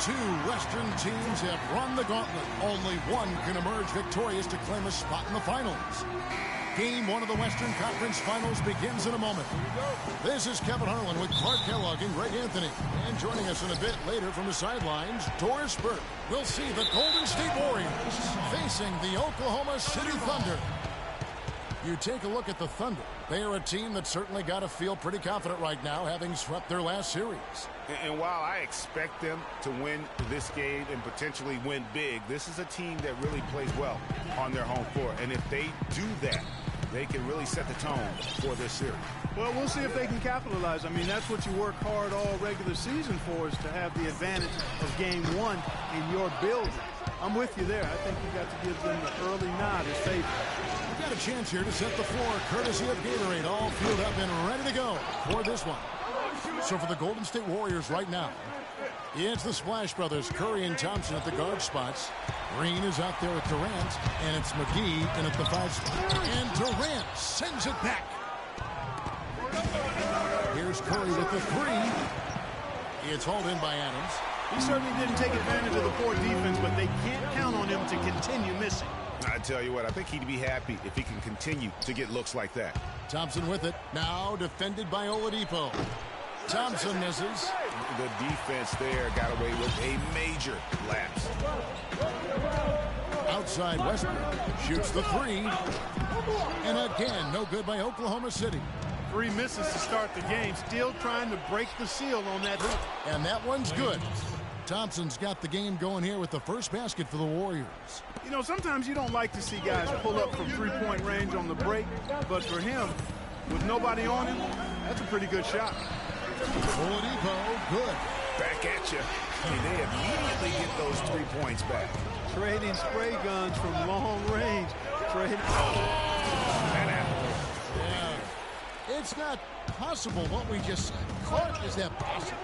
two Western teams have run the gauntlet. Only one can emerge victorious to claim a spot in the finals. Game one of the Western Conference Finals begins in a moment. This is Kevin Harlan with Clark Kellogg and Greg Anthony. And joining us in a bit later from the sidelines, Doris Burke. We'll see the Golden State Warriors facing the Oklahoma City Thunder. You take a look at the Thunder. They are a team that certainly got to feel pretty confident right now, having swept their last series. And while I expect them to win this game and potentially win big, this is a team that really plays well on their home floor. And if they do that, they can really set the tone for this series. Well, we'll see if they can capitalize. I mean, that's what you work hard all regular season for, is to have the advantage of game one in your building. I'm with you there. I think you got to give them the early nod as favorites. We've got a chance here to set the floor, courtesy of Gatorade, all fueled up and ready to go for this one. So for the Golden State Warriors right now, it's the Splash Brothers, Curry and Thompson at the guard spots. Green is out there with Durant, and it's McGee in at the 5 spot. And Durant sends it back. Here's Curry with the 3. It's hauled in by Adams. He certainly didn't take advantage of the poor defense, but they can't count on him to continue missing. I tell you what, I think he'd be happy if he can continue to get looks like that. Thompson with it. Now defended by Oladipo. Thompson misses. The defense there got away with a major lapse. Outside Westbrook shoots the 3. And again, no good by Oklahoma City. 3 misses to start the game. Still trying to break the seal on that. And that one's good. Thompson's got the game going here with the first basket for the Warriors. You know, sometimes you don't like to see guys pull up from three-point range on the break, but for him, with nobody on him, that's a pretty good shot. Oladipo, good. Back at you. They immediately get those 3 points back. Trading spray guns from long range. That happened. Yeah. It's not possible what we just said. Clark, is that possible?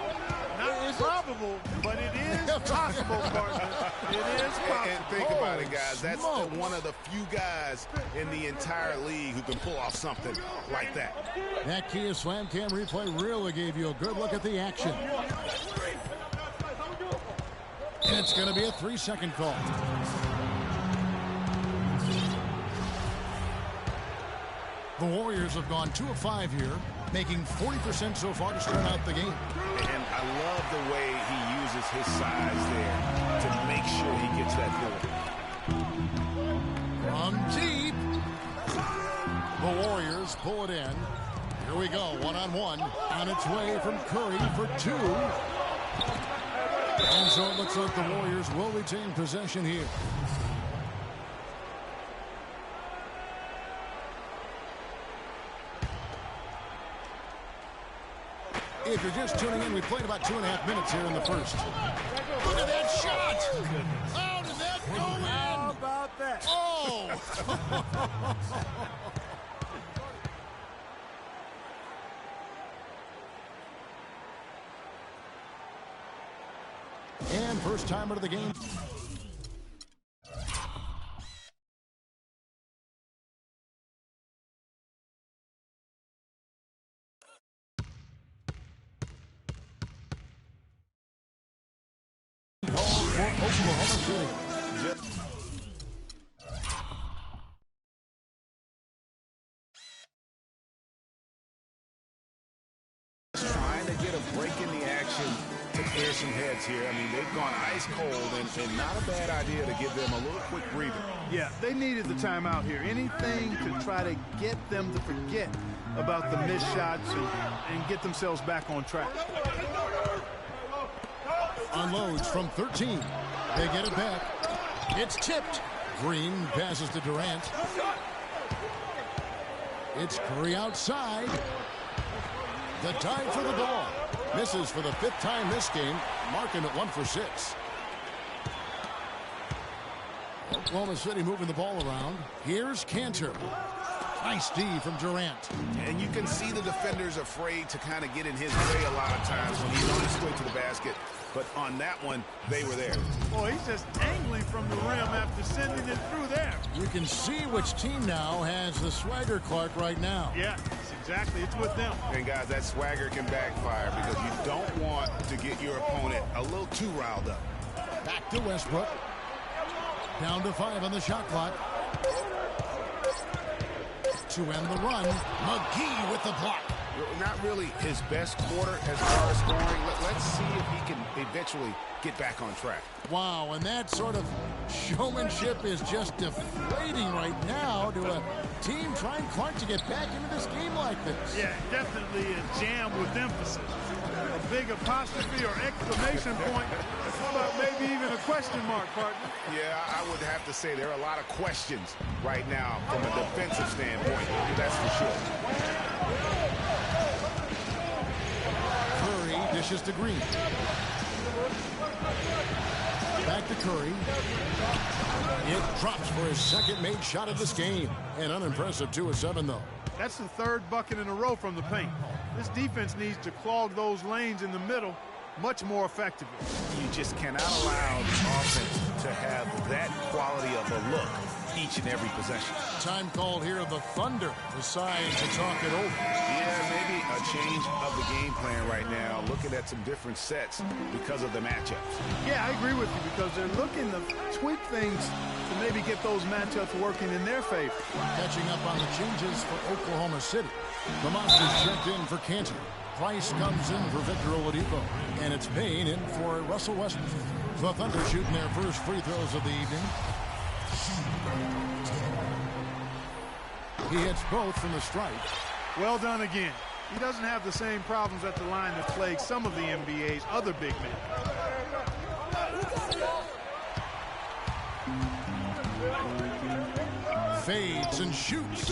Not probable, but it is possible, partner. It is possible. And think about it, guys. That's one of the few guys in the entire league who can pull off something like that. That Kia Slam Cam replay really gave you a good look at the action. And it's going to be a 3-second call. The Warriors have gone 2 of 5 here, making 40% so far to start out the game. And I love the way he uses his size there to make sure he gets that goal. From deep. The Warriors pull it in. Here we go, one-on-one. On its way from Curry for 2. And so it looks like the Warriors will retain possession here. If you're just tuning in, we played about 2.5 minutes here in the first. Look at that shot! How did that go in? How about that? Oh! And first timer of the game. Oklahoma City. Trying to get a break in the action to clear some heads here. I mean, they've gone ice cold, and not a bad idea to give them a little quick breather. Yeah, they needed the timeout here. Anything to try to get them to forget about the missed shots and get themselves back on track. Unloads from 13. They get it back. It's tipped. Green passes to Durant. It's Curry outside. The dive for the ball. Misses for the 5th time this game, marking it 1 for 6. Oklahoma City moving the ball around. Here's Cantor. Nice D from Durant. And you can see the defenders afraid to kind of get in his way a lot of times when he's on his way to the basket. But on that one, they were there. Boy, he's just angling from the rim after sending it through there. You can see which team now has the swagger, Clark, right now. Yeah, exactly. It's with them. And, guys, that swagger can backfire because you don't want to get your opponent a little too riled up. Back to Westbrook. Down to 5 on the shot clock. To end the run, McGee with the block. Not really his best quarter as far as scoring. Let's see if he can eventually get back on track. Wow, and that sort of showmanship is just deflating right now to a team trying Clark to get back into this game like this. Yeah, definitely a jam with emphasis. A big apostrophe or exclamation point, but maybe even a question mark, partner. Yeah, I would have to say there are a lot of questions right now from a defensive standpoint. That's for sure. Curry dishes to Green. Back to Curry. It drops for his second made shot of this game. An unimpressive 2 of 7, though. That's the third bucket in a row from the paint. This defense needs to clog those lanes in the middle much more effectively. You just cannot allow the offense to have that quality of a look each and every possession. Time called here. The Thunder decide to talk it over. Yeah, maybe a change of the game plan right now, looking at some different sets because of the matchups. Yeah, I agree with you because they're looking to tweak things to maybe get those matchups working in their favor. Catching up on the changes for Oklahoma City. The Monsters checked in for Cantor. Price comes in for Victor Oladipo. And it's Payne in for Russell Westbrook. The Thunder shooting their first free throws of the evening. He hits both from the stripe. Well done again. He doesn't have the same problems at the line that plague some of the NBA's other big men. Fades and shoots.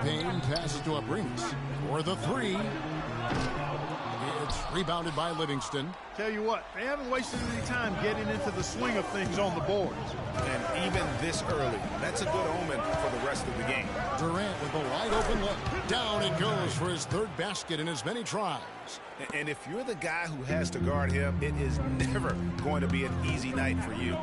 Payne passes to Abrines for the 3. It's rebounded by Livingston. Tell you what, they haven't wasted any time getting into the swing of things on the boards. And even this early, that's a good omen for the rest of the game. Durant with a wide open look. Down it goes for his 3rd basket in as many tries. And if you're the guy who has to guard him, it is never going to be an easy night for you.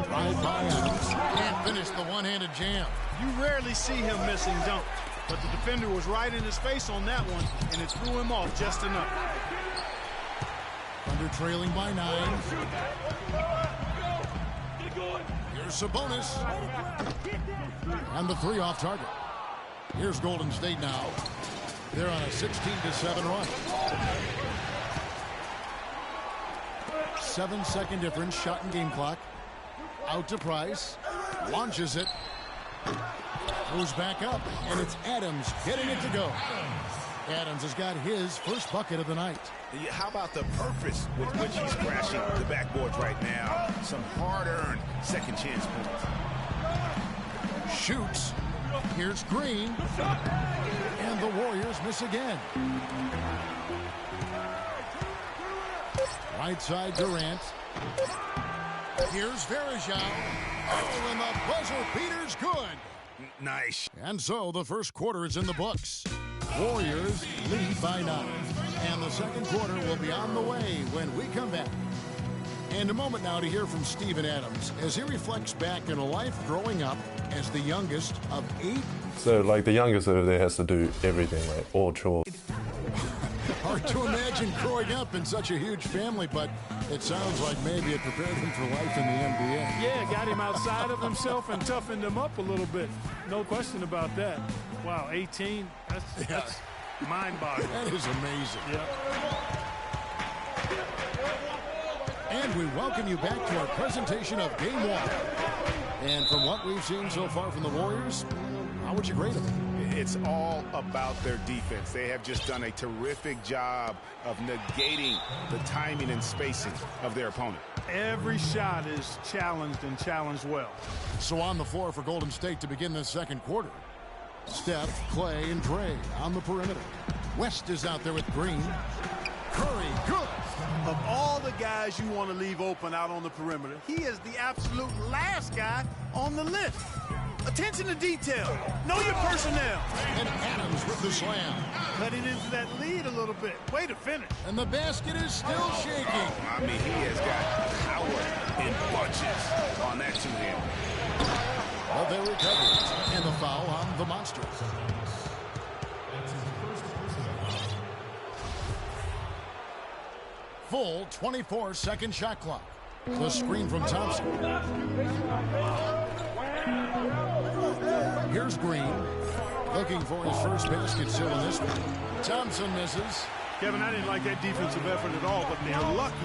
Drive by Adams. Can't finish the one-handed jam. You rarely see him missing dunks, but the defender was right in his face on that one, and it threw him off just enough. Under trailing by 9. Here's Sabonis. And the 3 off target. Here's Golden State now. They're on a 16-7 run. 7-second difference, shot and game clock. Out to Price. Launches it. Goes back up, and it's Adams getting it to go. Adams has got his first bucket of the night. How about the purpose with which he's crashing the backboards right now? Some hard-earned second chance points. Shoots. Here's Green. And the Warriors miss again. Right side Durant. Here's Varejao. Oh, and the buzzer beater's good. Nice. And so the first quarter is in the books. Warriors lead by 9. And the second quarter will be on the way when we come back. And a moment now to hear from Steven Adams as he reflects back on a life growing up as the youngest of 8. So, like, the youngest over there has to do everything, like all chores. Hard to imagine growing up in such a huge family, but it sounds like maybe it prepared him for life in the NBA. Yeah, got him outside of himself and toughened him up a little bit. No question about that. Wow, 18, that's mind-boggling. That is amazing. Yep. And we welcome you back to our presentation of Game 1. And from what we've seen so far from the Warriors, how would you grade them? It's all about their defense. They have just done a terrific job of negating the timing and spacing of their opponent. Every shot is challenged and challenged well. So on the floor for Golden State to begin this second quarter. Steph, Clay, and Dre on the perimeter. West is out there with Green. Curry, good. Of all the guys you want to leave open out on the perimeter, he is the absolute last guy on the list. Attention to detail. Know your personnel. And Adams with the slam. Cutting into that lead a little bit. Way to finish. And the basket is still shaking. I mean, he has got power in bunches on that two-hand. But they recover. And the foul on the Monsters. Full 24-second shot clock. The screen from Thompson. Here's Green. Looking for his first basket still in this one. Thompson misses. Kevin, I didn't like that defensive effort at all, but they're lucky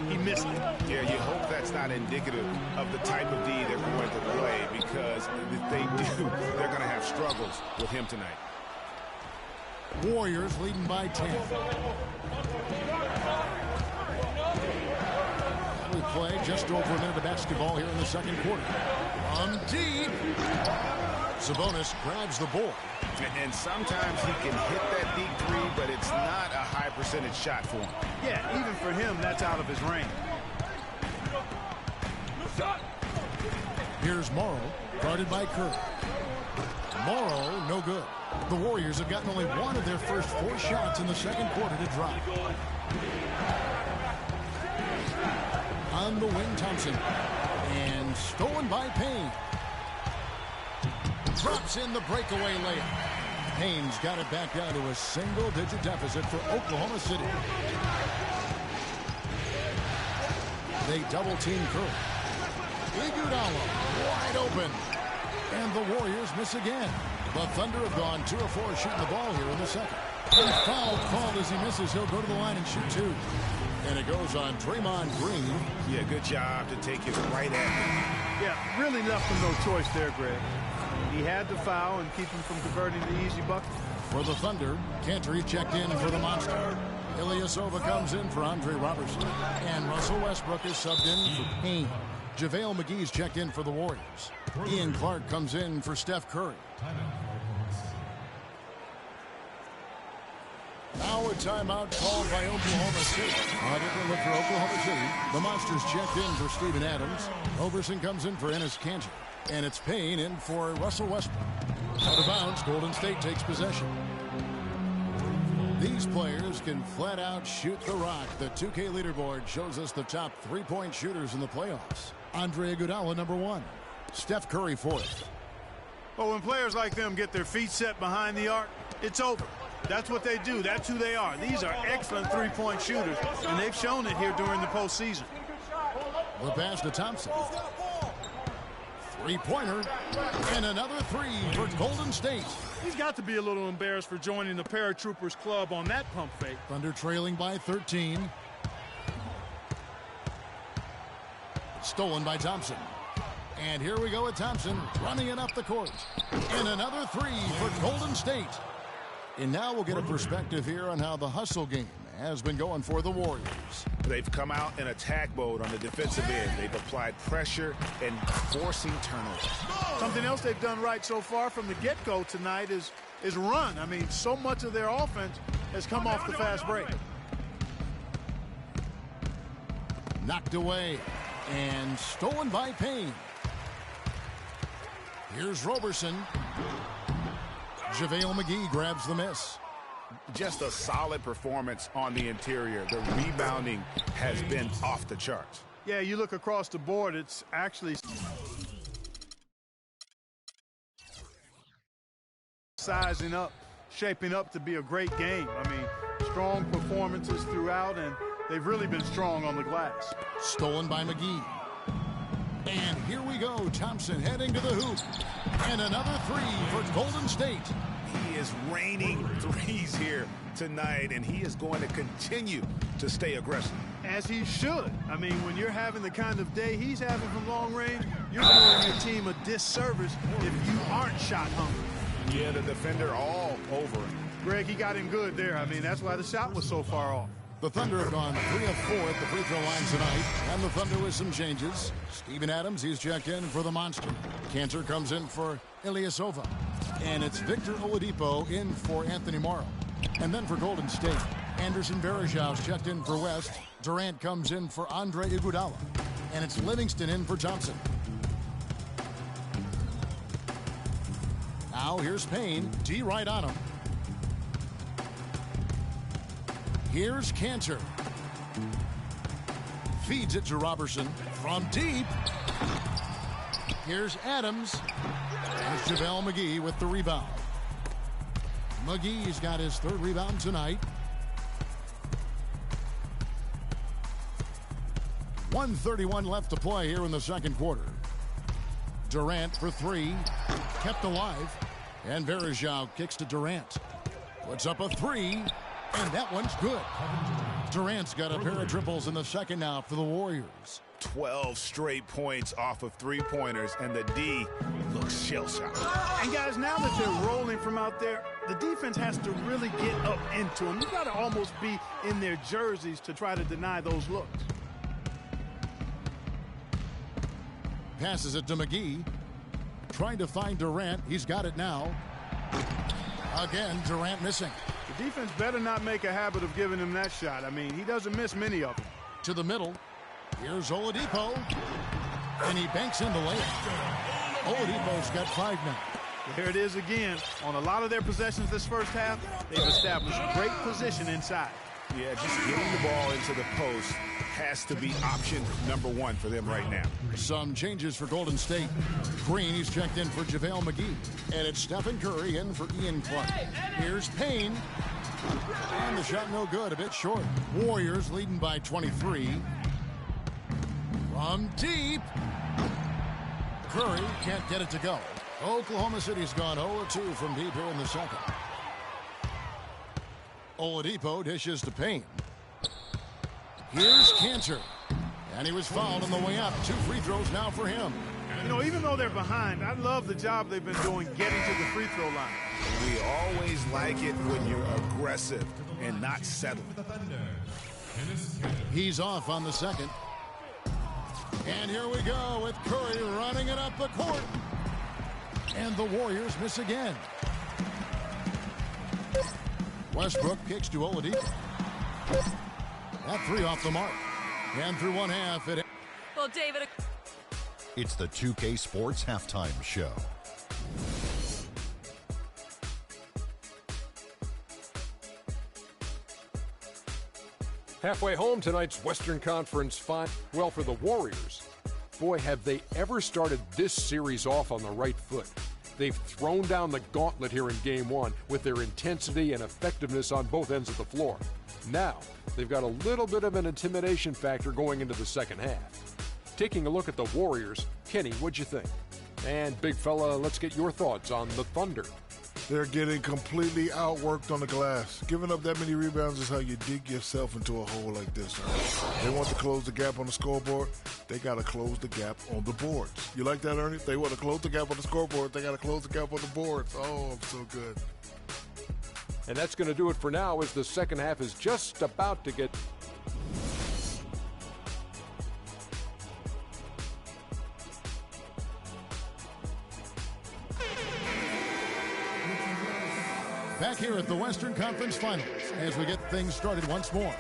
he missed it. Yeah, you hope that's not indicative of the type of D they're going to play, because if they do, they're going to have struggles with him tonight. Warriors leading by 10. We play just over a minute of basketball here in the second quarter. From deep. Sabonis grabs the ball. And sometimes he can hit that deep three, but it's not a high percentage shot for him. Yeah, even for him, that's out of his range. Here's Morrow, guarded by Curry. Morrow, no good. The Warriors have gotten only one of their first 4 shots in the second quarter to drop. On the wing, Thompson. And stolen by Payne. Drops in the breakaway layup. Payne's got it back down to a single-digit deficit for Oklahoma City. They double-team Curry. Iguodala wide open. And the Warriors miss again. The Thunder have gone 2 of 4 shooting the ball here in the second. And foul called as he misses. He'll go to the line and shoot 2. And it goes on Draymond Green. Yeah, good job to take it right at him. Yeah, really left him no choice there, Greg. He had to foul and keep him from converting the easy bucket. For the Thunder, Cantor checked in for the Monster. Ilyasova comes in for Andre Robertson. And Russell Westbrook is subbed in for Payne. JaVale McGee's checked in for the Warriors. Ian Clark comes in for Steph Curry. Now a timeout called by Oklahoma City. I didn't look for Oklahoma City. The Monsters checked in for Steven Adams. Overson comes in for Enes Kanter. And it's Payne in for Russell Westbrook. Out of bounds, Golden State takes possession. These players can flat out shoot the rock. The 2K leaderboard shows us the top 3-point shooters in the playoffs. Andre Iguodala, number 1. Steph Curry, 4th. But when players like them get their feet set behind the arc, it's over. That's what they do. That's who they are. These are excellent 3-point shooters, and they've shown it here during the postseason. The pass to Thompson. 3-pointer, and another 3 for Golden State. He's got to be a little embarrassed for joining the Paratroopers Club on that pump fake. Thunder trailing by 13. Stolen by Thompson. And here we go with Thompson running it up the court. And another 3 for Golden State. And now we'll get a perspective here on how the hustle game has been going for the Warriors. They've come out in attack mode on the defensive end. They've applied pressure and forcing turnovers. Something else they've done right so far from the get-go tonight is run. I mean, so much of their offense has come off the fast break. Knocked away and stolen by Payne. Here's Roberson. JaVale McGee grabs the miss. Just a solid performance on the interior. The rebounding has been off the charts. Yeah, you look across the board, it's actually sizing up, shaping up to be a great game. I mean, strong performances throughout, and they've really been strong on the glass. Stolen by McGee. And here we go. Thompson heading to the hoop. And another 3 for Golden State. He is raining threes here tonight, and he is going to continue to stay aggressive. As he should. I mean, when you're having the kind of day he's having from long range, you're doing your team a disservice if you aren't shot hungry. Yeah, the defender all over him. Greg, he got him good there. I mean, that's why the shot was so far off. The Thunder have gone 3 of 4 at the free throw line tonight. And the Thunder with some changes. Steven Adams, he's checked in for the Monster. Cantor comes in for Ilyasova. And it's Victor Oladipo in for Anthony Morrow. And then for Golden State, Anderson Varejau's checked in for West. Durant comes in for Andre Iguodala. And it's Livingston in for Thompson. Now here's Payne. D right on him. Here's Cantor. Feeds it to Robertson from deep. Here's Adams. There's JaVale McGee with the rebound. McGee's got his 3rd rebound tonight. 1:31 left to play here in the second quarter. Durant for three, kept alive, and Verejao kicks to Durant. Puts up a three, and that one's good. Durant's got a pair of triples in the second now for the Warriors. 12 straight points off of three-pointers, and the D looks shell-shocked. And guys, now that they're rolling from out there, the defense has to really get up into them. You got to almost be in their jerseys to try to deny those looks. Passes it to McGee. Trying to find Durant. He's got it now. Again, Durant missing. The defense better not make a habit of giving him that shot. I mean, he doesn't miss many of them. To the middle. Here's Oladipo. And he banks in the layup. Oladipo's got 5 now. Here it is again. On a lot of their possessions this first half, they've established great position inside. Yeah, just getting the ball into the post has to be option number one for them right now. Some changes for Golden State. Green, he's checked in for JaVale McGee. And it's Stephen Curry in for Ian Clark. Here's Payne. And the shot no good, a bit short. Warriors leading by 23. From deep. Curry can't get it to go. Oklahoma City's gone 0-2 from deep here in the second. Oladipo dishes to Payne. Here's Cantor. And he was fouled on the way up. 2 free throws now for him. You know, even though they're behind, I love the job they've been doing getting to the free throw line. We always like it when you're aggressive and not settling. He's off on the second. And here we go with Curry running it up the court. And the Warriors miss again. Westbrook kicks to Oladipo. That 3 off the mark. And through one half, it... Well, David... It's the 2K Sports Halftime Show. Halfway home, tonight's Western Conference final. Well, for the Warriors, boy, have they ever started this series off on the right foot. They've thrown down the gauntlet here in Game 1 with their intensity and effectiveness on both ends of the floor. Now, they've got a little bit of an intimidation factor going into the second half. Taking a look at the Warriors, Kenny, what'd you think? And big fella, let's get your thoughts on the Thunder. They're getting completely outworked on the glass. Giving up that many rebounds is how you dig yourself into a hole like this. They want to close the gap on the scoreboard. They got to close the gap on the boards. You like that, Ernie? They want to close the gap on the scoreboard. They got to close the gap on the boards. Oh, I'm so good. And that's going to do it for now as the second half is just about to get... Back here at the Western Conference Finals as we get things started once more.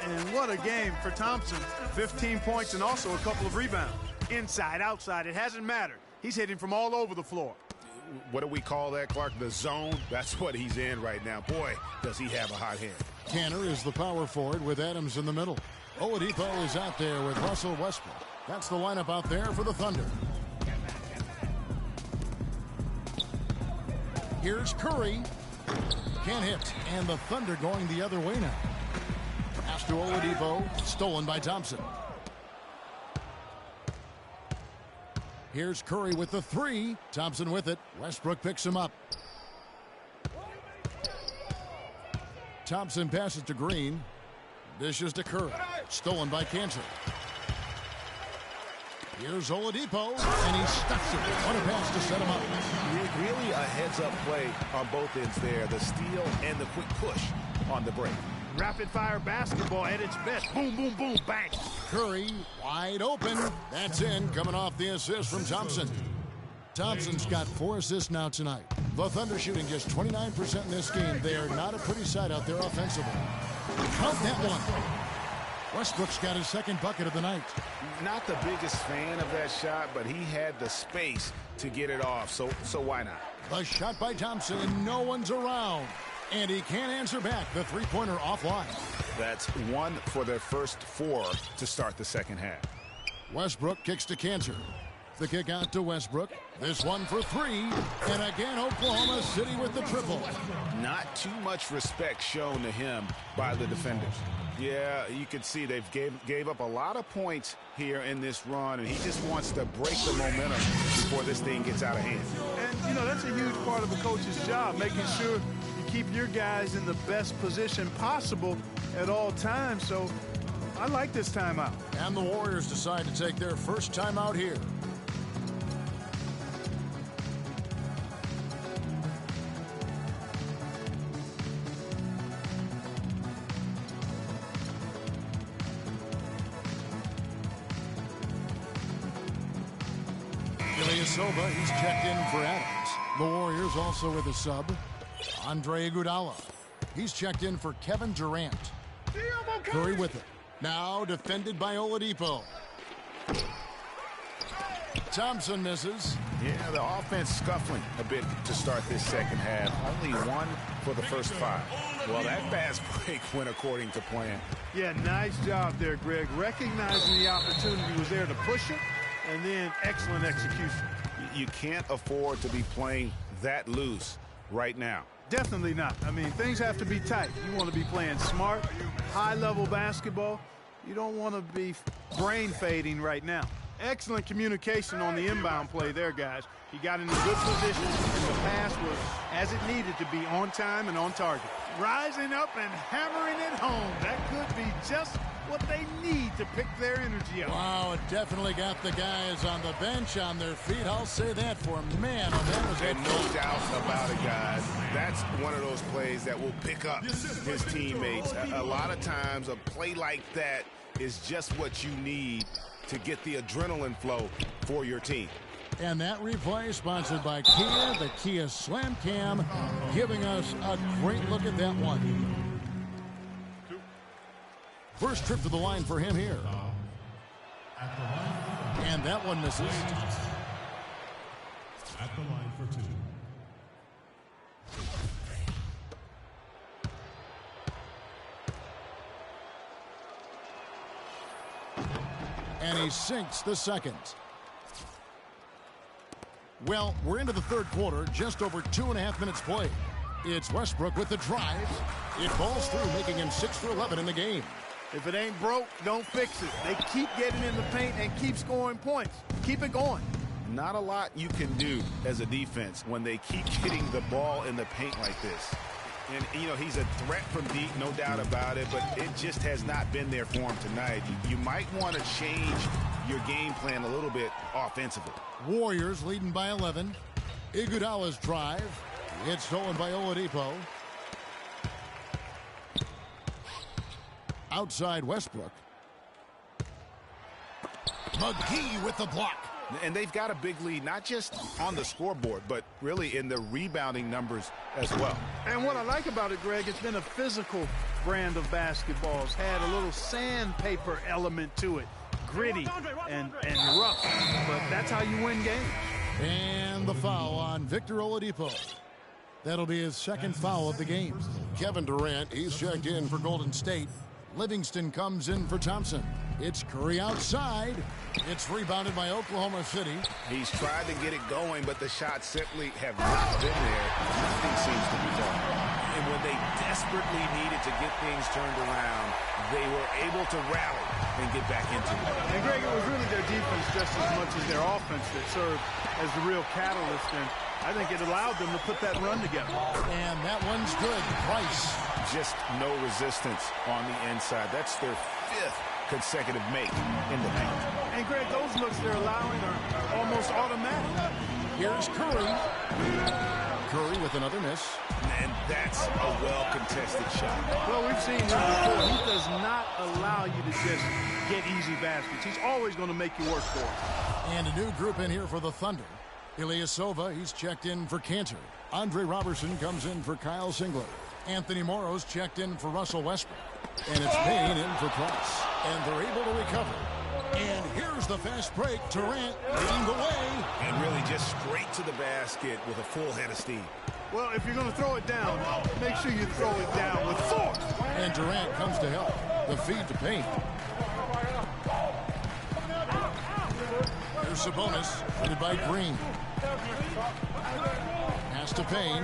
And what a game for Thompson. 15 points and also a couple of rebounds. Inside, outside, it hasn't mattered. He's hitting from all over the floor. What do we call that, Clark? The zone? That's what he's in right now. Boy, does he have a hot hand. Tanner is the power forward with Adams in the middle. Oladipo is out there with Russell Westbrook. That's the lineup out there for the Thunder. Here's Curry. Can't hit. And the Thunder going the other way now. Pass to Oladipo. Stolen by Thompson. Here's Curry with the 3. Thompson with it. Westbrook picks him up. Thompson passes to Green. Dishes to Curry. Stolen by Cantor. Here's Oladipo, and he stuffs it. What a pass to set him up. Really a heads-up play on both ends there. The steal and the quick push on the break. Rapid-fire basketball at its best. Boom, boom, boom, bang. Curry wide open. That's in, coming off the assist from Thompson. Thompson's got 4 assists now tonight. The Thunder shooting just 29% in this game. They are not a pretty sight out there offensively. Count that one. Westbrook's got his second bucket of the night. Not the biggest fan of that shot, but he had the space to get it off, so why not? The shot by Thompson, and no one's around. And he can't answer back. The three-pointer offline. That's 1 for their first 4 to start the second half. Westbrook kicks to Cantor. The kick out to Westbrook. This one for 3. And again, Oklahoma City with the triple. Not too much respect shown to him by the defenders. Yeah, you can see they've gave up a lot of points here in this run, and he just wants to break the momentum before this thing gets out of hand. And, you know, that's a huge part of a coach's job, making sure you keep your guys in the best position possible at all times. So I like this timeout. And the Warriors decide to take their first timeout here. Silva, he's checked in for Adams. The Warriors also with a sub, Andre Iguodala. He's checked in for Kevin Durant. Curry with it. Now defended by Oladipo. Thompson misses. Yeah, the offense scuffling a bit to start this second half. Only one for the first 5. Well, that fast break went according to plan. Yeah, nice job there, Greg. Recognizing the opportunity was there to push it, and then excellent execution. You can't afford to be playing that loose right now. Definitely not. I mean, things have to be tight. You want to be playing smart, high-level basketball. You don't want to be brain fading right now. Excellent communication on the inbound play there, guys. He got in a good position, and the pass was as it needed to be, on time and on target. Rising up and hammering it home. That could be just what they need to pick their energy up. Wow, it definitely got the guys on the bench on their feet. I'll say that for a man. Oh, that was and no doubt about it, guys. That's one of those plays that will pick up his teammates. A lot of times a play like that is just what you need to get the adrenaline flow for your team. And that replay sponsored by Kia, the Kia Slam Cam, giving us a great look at that one. First trip to the line for him here. And that one misses. At the line for 2. And he sinks the second. Well, we're into the third quarter, just over 2.5 minutes played. It's Westbrook with the drive. It falls through, making him 6 for 11 in the game. If it ain't broke, don't fix it. They keep getting in the paint and keep scoring points. Keep it going. Not a lot you can do as a defense when they keep getting the ball in the paint like this. And, you know, he's a threat from deep, no doubt about it, but it just has not been there for him tonight. You might want to change your game plan a little bit offensively. Warriors leading by 11. Iguodala's drive. It's stolen by Oladipo. Outside Westbrook. McGee with the block. And they've got a big lead, not just on the scoreboard, but really in the rebounding numbers as well. And what I like about it, Greg, it's been a physical brand of basketball. It's had a little sandpaper element to it. Gritty and rough. But that's how you win games. And the foul on Victor Oladipo. That'll be his second foul of the game. Kevin Durant, he's checked in for Golden State. Livingston comes in for Thompson. It's Curry outside. It's rebounded by Oklahoma City. He's tried to get it going, but the shots simply have not been there. Nothing seems to be done. And when they desperately needed to get things turned around, they were able to rally and get back into it. And Greg, it was really their defense just as much as their offense that served as the real catalyst. And I think it allowed them to put that run together. And that one's good. Price. Just no resistance on the inside. That's their 5th consecutive make in the paint. And Greg, those looks they're allowing are almost automatic. Here's Curry. Curry with another miss. And that's a well-contested shot. Well, we've seen him before. He does not allow you to just get easy baskets. He's always going to make you work for it. And a new group in here for the Thunder. Ilyasova, he's checked in for Cantor. Andre Robertson comes in for Kyle Singler. Anthony Morrow's checked in for Russell Westbrook. And it's Payne in for Price. And they're able to recover. And here's the fast break. Durant leading the way. And really just straight to the basket with a full head of steam. Well, if you're going to throw it down, make sure you throw it down with force. And Durant comes to help. The feed to Payne. Here's Sabonis, headed by Green. Pass to Payne.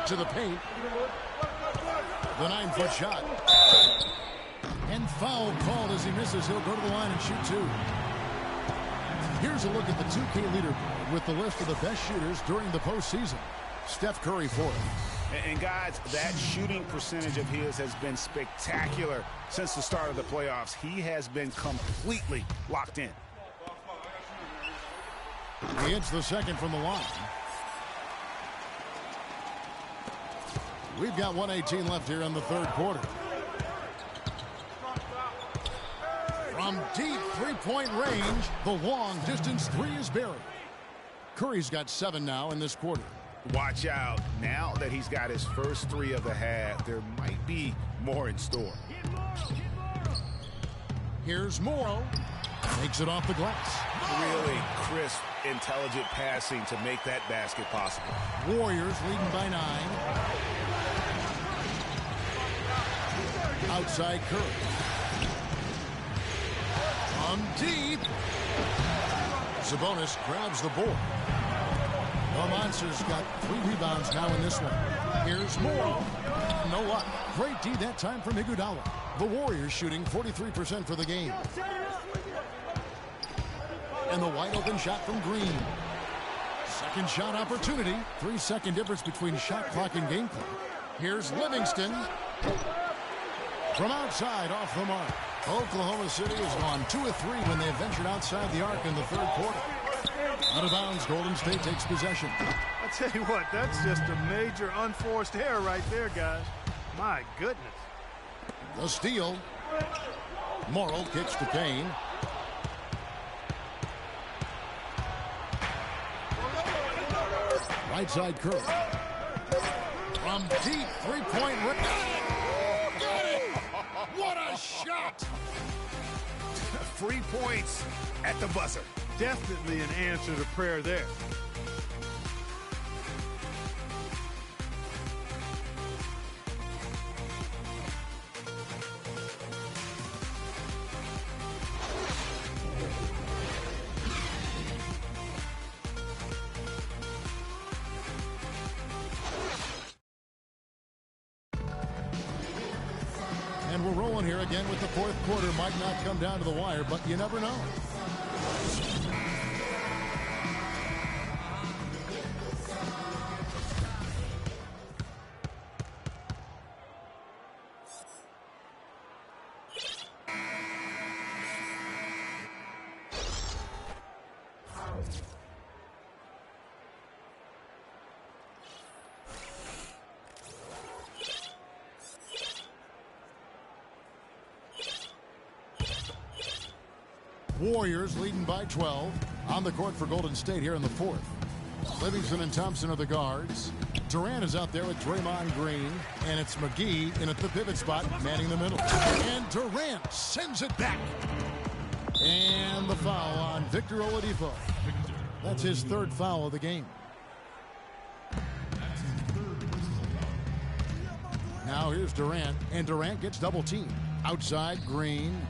To the paint. The 9-foot shot. And foul called as he misses. He'll go to the line and shoot two. Here's a look at the 2K leaderboard with the list of the best shooters during the postseason. Steph Curry fourth. And guys, that shooting percentage of his has been spectacular since the start of the playoffs. He has been completely locked in. He hits the second from the line. We've got 1:18 left here in the third quarter. From deep three-point range, the long-distance three is buried. Curry's got 7 now in this quarter. Watch out. Now that he's got his first three of the half, there might be more in store. Here's Morrow. Takes it off the glass. Really crisp, intelligent passing to make that basket possible. Warriors leading by 9. Outside Curry. From deep. Sabonis grabs the board. The Monsters got 3 rebounds now in this one. Here's Morrow. No luck. Great D that time from Iguodala. The Warriors shooting 43% for the game. And the wide open shot from Green. Second shot opportunity. 3-second difference between shot clock and game clock. Here's Livingston. From outside off the mark. Oklahoma City has gone 2 of 3 when they ventured outside the arc in the third quarter. Out of bounds, Golden State takes possession. I tell you what, that's just a major unforced error right there, guys. My goodness. The steal. Morrow kicks to Kane. Right side Curry. From deep three-point rip. Got it! What a shot! 3 points at the buzzer. Definitely an answer to prayer there. And we're rolling here again with the fourth quarter. Might not come down to the wire, but you never know. Warriors leading by 12 on the court for Golden State here in the fourth. Livingston and Thompson are the guards. Durant is out there with Draymond Green, and it's McGee in at the pivot spot, manning the middle. And Durant sends it back. And the foul on Victor Oladipo. That's his third foul of the game. Now here's Durant, and Durant gets double teamed. Outside, Green.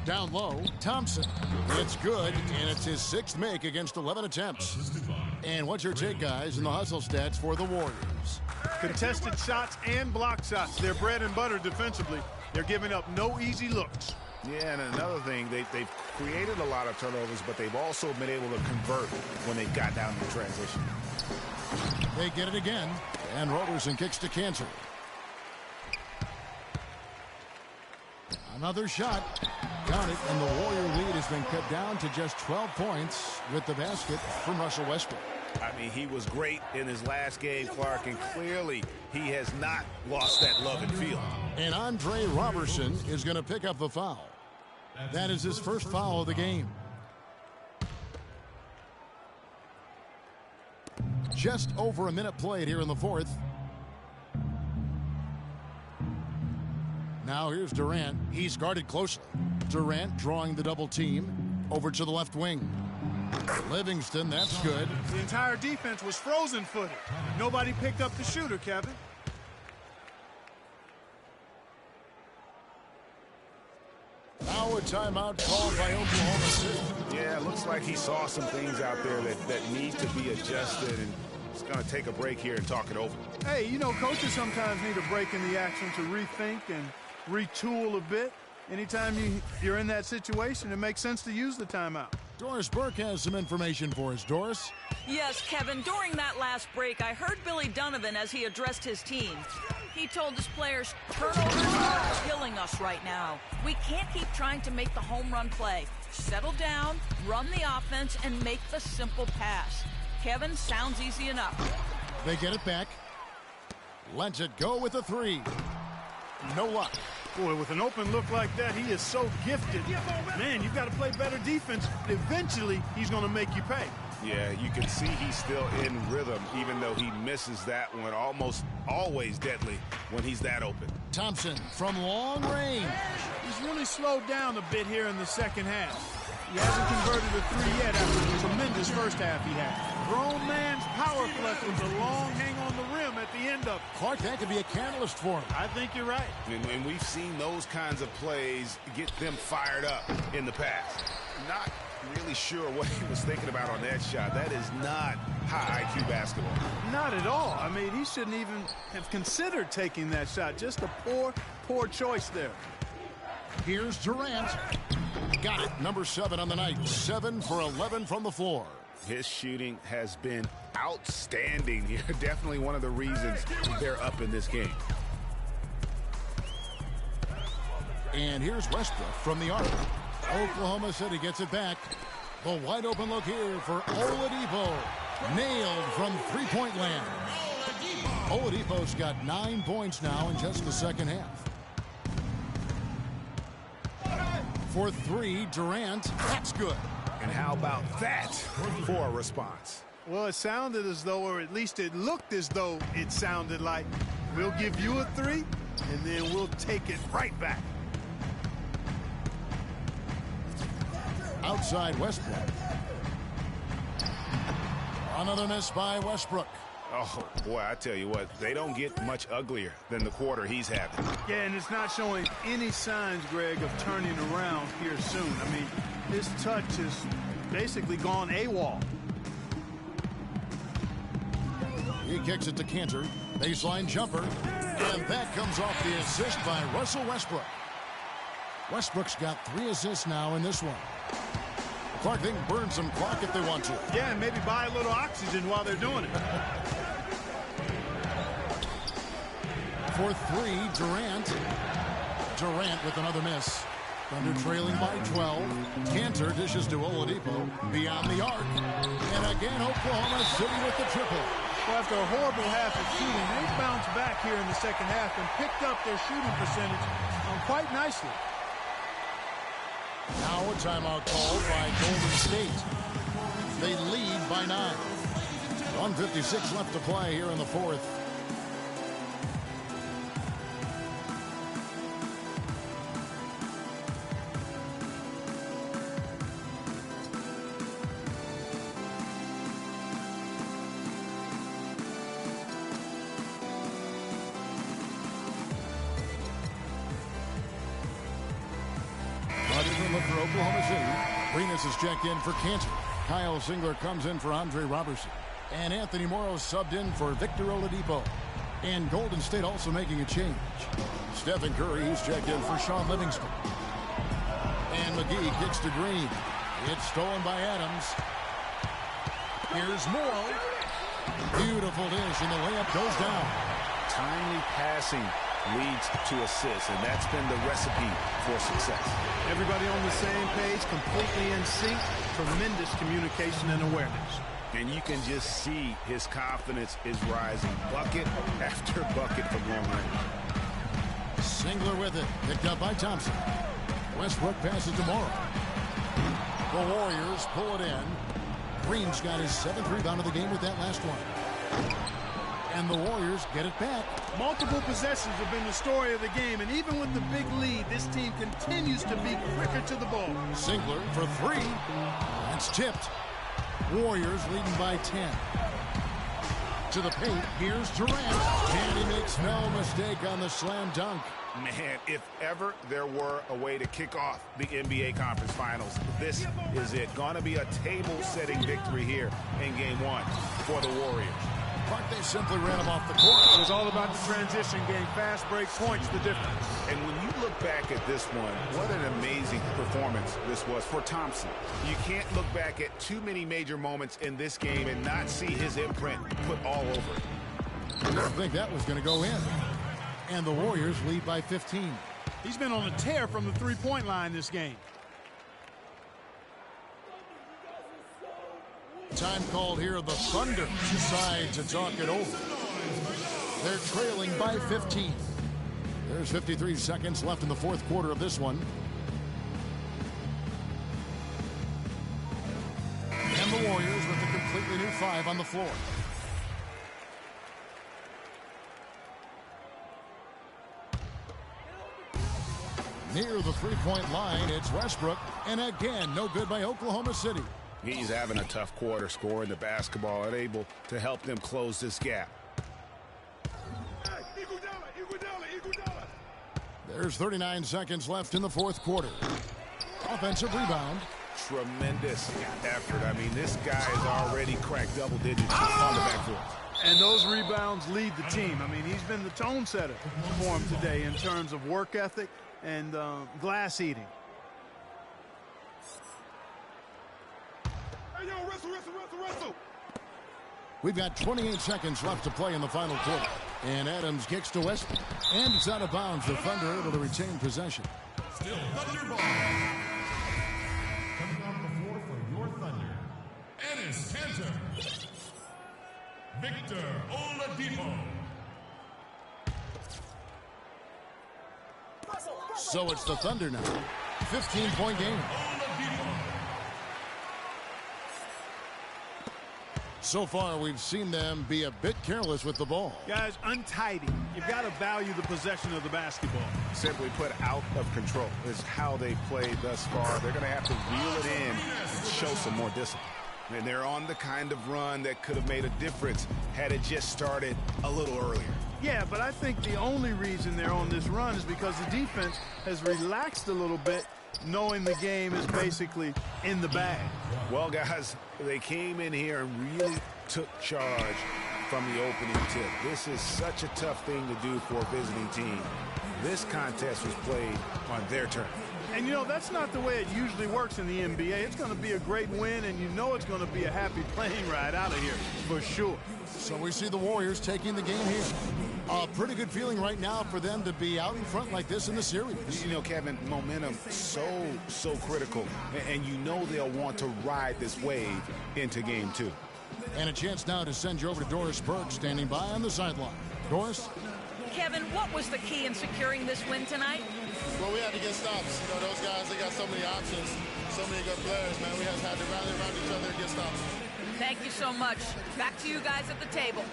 Down low, Thompson. It's good, and it's his 6th make against 11 attempts. And what's your take, guys, in the hustle stats for the Warriors? Contested shots and block shots. They're bread and butter defensively. They're giving up no easy looks. Yeah, and another thing, they've created a lot of turnovers, but they've also been able to convert when they've got down in transition. They get it again, and Roberson kicks to Cantor. Another shot. Got it, and the Warrior lead has been cut down to just 12 points with the basket from Russell Westbrook. I mean, he was great in his last game, Clark, and clearly he has not lost that love and feel. And Andre Robertson is going to pick up the foul. That is his first foul of the game. Just over a minute played here in the fourth. Now here's Durant. He's guarded closely. Durant drawing the double team over to the left wing. Livingston, that's good. The entire defense was frozen-footed. Nobody picked up the shooter, Kevin. Now a timeout called by Oklahoma City. Yeah, it looks like he saw some things out there that need to be adjusted, and he's going to take a break here and talk it over. Hey, you know, coaches sometimes need a break in the action to rethink and retool a bit. Anytime you're in that situation, it makes sense to use the timeout. Doris Burke has some information for us. Doris? Yes, Kevin, during that last break, I heard Billy Donovan as he addressed his team. He told his players, turnovers are killing us right now. We can't keep trying to make the home run play. Settle down, run the offense, and make the simple pass. Kevin, sounds easy enough. They get it back. Lets it go with a 3. No luck. Boy, with an open look like that, he is so gifted. Man, you've got to play better defense. Eventually, he's going to make you pay. Yeah, you can see he's still in rhythm, even though he misses that one. Almost always deadly when he's that open. Thompson from long range. He's really slowed down a bit here in the second half. He hasn't converted a 3 yet after the tremendous first half he had. Grown man's power plus with a long hang on the rim at the end of it. Clark, that could be a catalyst for him. I think you're right. And we've seen those kinds of plays get them fired up in the past. Not really sure what he was thinking about on that shot. That is not high IQ basketball. Not at all. I mean, he shouldn't even have considered taking that shot. Just a poor choice there. Here's Durant. Got it. Number 7 on the night. 7 for 11 from the floor. His shooting has been outstanding here. Definitely one of the reasons they're up in this game. And here's Westbrook from the arc. Oklahoma City gets it back. The wide open look here for Oladipo. Nailed from three-point land. Oladipo's got 9 points now in just the second half. For 3, Durant. That's good. And how about that for a response? Well, it sounded as though, or at least it looked as though it sounded like, we'll give you a 3, and then we'll take it right back. Outside Westbrook. Another miss by Westbrook. Oh, boy, I tell you what, they don't get much uglier than the quarter he's having. Yeah, and it's not showing any signs, Greg, of turning around here soon. I mean, his touch has basically gone AWOL. He kicks it to Cantor. Baseline jumper. And that comes off the assist by Russell Westbrook. Westbrook's got 3 assists now in this one. Clark, they can burn some clock if they want to. Yeah, and maybe buy a little oxygen while they're doing it. For 3, Durant. Durant with another miss. Thunder trailing by 12. Cantor dishes to Oladipo beyond the arc. And again, Oklahoma City with the triple. Well, after a horrible half of shooting, they bounced back here in the second half and picked up their shooting percentage quite nicely. Now a timeout called by Golden State. They lead by 9. 1:56 left to play here in the fourth. For Oklahoma City. Renas is checked in for Cantor. Kyle Singler comes in for Andre Robertson. And Anthony Morrow subbed in for Victor Oladipo. And Golden State also making a change. Stephen Curry, he's checked in for Sean Livingston. And McGee kicks to Green. It's stolen by Adams. Here's Morrow. Beautiful dish, and the layup goes down. Timely passing leads to assists, and that's been the recipe for success. Everybody on the same page, completely in sync, tremendous communication and awareness. And you can just see his confidence is rising. Bucket after bucket from long range. Singler with it, picked up by Thompson. Westbrook passes to Morrow. The Warriors pull it in. Green's got his 7th rebound of the game with that last one. And the Warriors get it back. Multiple possessions have been the story of the game, and even with the big lead, this team continues to be quicker to the ball. Singler for 3. That's tipped. Warriors leading by 10. To the paint, here's Durant. And he makes no mistake on the slam dunk. Man, if ever there were a way to kick off the NBA Conference Finals, this is it. Gonna be a table-setting victory here in Game 1 for the Warriors. but they simply ran him off the court. It was all about the transition game. Fast break points, the difference. And when you look back at this one, what an amazing performance this was for Thompson. You can't look back at too many major moments in this game and not see his imprint put all over it. I didn't think that was going to go in. And the Warriors lead by 15. He's been on a tear from the three-point line this game. Time called here. The Thunder decide to talk it over. They're trailing by 15. There's 53 seconds left in the fourth quarter of this one. And the Warriors with a completely new 5 on the floor. Near the three-point line, it's Westbrook. And again, no good by Oklahoma City. He's having a tough quarter, scoring the basketball, unable to help them close this gap. There's 39 seconds left in the fourth quarter. Offensive rebound. Tremendous effort. I mean, this guy has already cracked double digits on the backboard. And those rebounds lead the team. I mean, he's been the tone setter for him today in terms of work ethic and glass eating. Hey, yo, wrestle. We've got 28 seconds left to play in the final quarter. And Adams kicks to Westbrook. And it's out of bounds. The Thunder able to retain possession. Still Thunder ball. Coming on the floor for your Thunder, Ennis Cantor, Victor Oladipo. So it's the Thunder now. 15-point game. So far, we've seen them be a bit careless with the ball. Guys, untidy. You've got to value the possession of the basketball. Simply put, out of control is how they played thus far. They're going to have to reel it in and show some more discipline. And they're on the kind of run that could have made a difference had it just started a little earlier. Yeah, but I think the only reason they're on this run is because the defense has relaxed a little bit, knowing the game is basically in the bag. Well, guys, they came in here and really took charge from the opening tip. This is such a tough thing to do for a visiting team. This contest was played on their turn. And, you know, that's not the way it usually works in the NBA. It's going to be a great win, and you know it's going to be a happy plane ride out of here for sure. So we see the Warriors taking the game here. A pretty good feeling right now for them to be out in front like this in the series. You know, Kevin, momentum so critical. And you know they'll want to ride this wave into game 2. And a chance now to send you over to Doris Burke, standing by on the sideline. Doris? Kevin, what was the key in securing this win tonight? Well, we had to get stops. You know, those guys, they got so many options, so many good players, man. We have had to rally around each other and get stops. Thank you so much. Back to you guys at the table.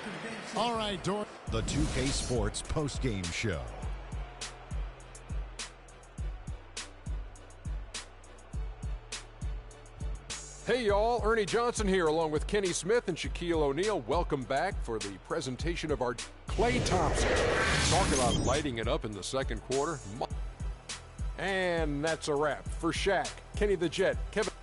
All right, Doris. The 2K Sports postgame show. Hey y'all, Ernie Johnson here along with Kenny Smith and Shaquille O'Neal. Welcome back for the presentation of our Klay Thompson. Talk about lighting it up in the second quarter. And that's a wrap for Shaq, Kenny the Jet, Kevin.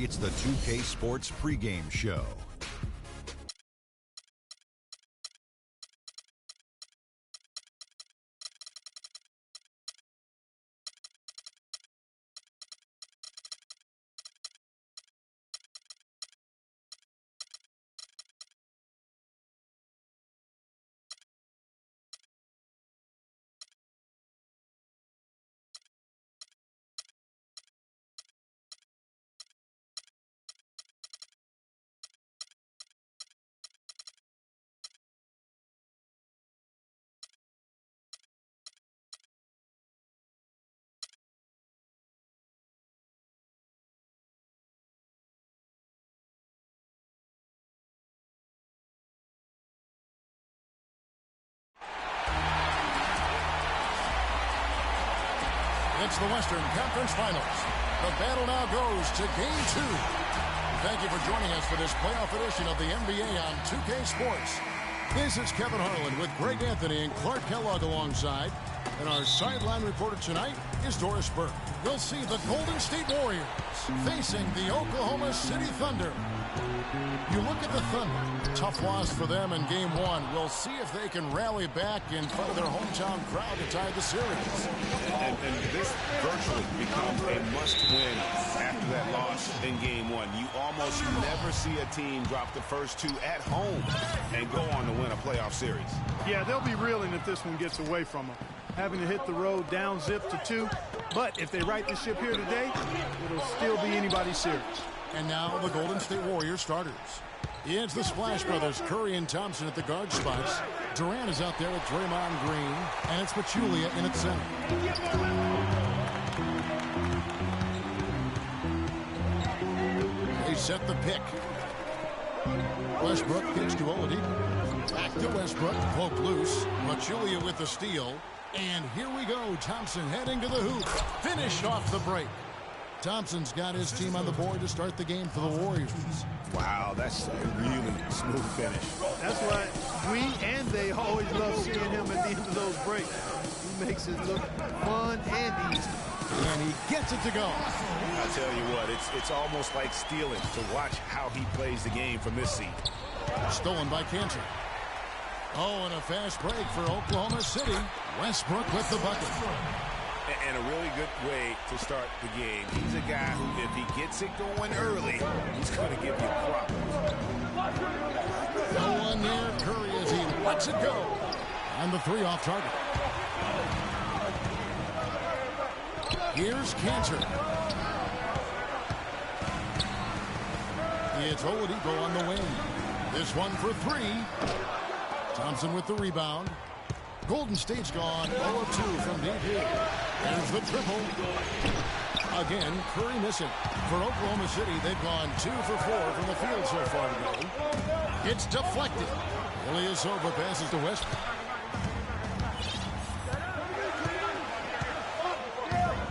It's the 2K Sports pregame show. It's the Western Conference Finals. The battle now goes to Game 2. Thank you for joining us for this playoff edition of the NBA on 2K Sports. This is Kevin Harlan with Greg Anthony and Clark Kellogg alongside. And our sideline reporter tonight is Doris Burke. We'll see the Golden State Warriors facing the Oklahoma City Thunder. You look at the Thunder, tough loss for them in Game 1. We'll see if they can rally back in front of their hometown crowd to tie the series. And this virtually becomes a must-win after that loss in Game 1. You almost never see a team drop the first two at home and go on to win a playoff series. Yeah, they'll be reeling if this one gets away from them. Having to hit the road down zip to 2. But if they right the ship here today, it'll still be anybody's series. And now the Golden State Warriors starters. It's the Splash Brothers, Curry and Thompson at the guard spots. Durant is out there with Draymond Green, and it's Pachulia in at center. They set the pick. Westbrook kicks to Oladipo. Back to Westbrook, poke loose. Pachulia with the steal. And here we go. Thompson heading to the hoop. Finished off the break. Thompson's got his team on the board to start the game for the Warriors. Wow, that's a really smooth finish. That's why we and they always love seeing him at the end of those breaks. He makes it look fun and easy. And he gets it to go. I'll tell you what, it's almost like stealing to watch how he plays the game from this seat. Stolen by Cantor. Oh, and a fast break for Oklahoma City. Westbrook with the bucket. And a really good way to start the game. He's a guy who, if he gets it going early, he's going to give you problems. No one near Curry as he lets it go. And the 3 off target. Here's Cantor. It's Oladipo on the wing. This one for 3. Thompson with the rebound. Golden State's gone 0-2 from deep here. There's the triple. Again, Curry missing. For Oklahoma City, they've gone 2 for 4 from the field so far today. It's deflected. Ilyasova passes to Westbrook.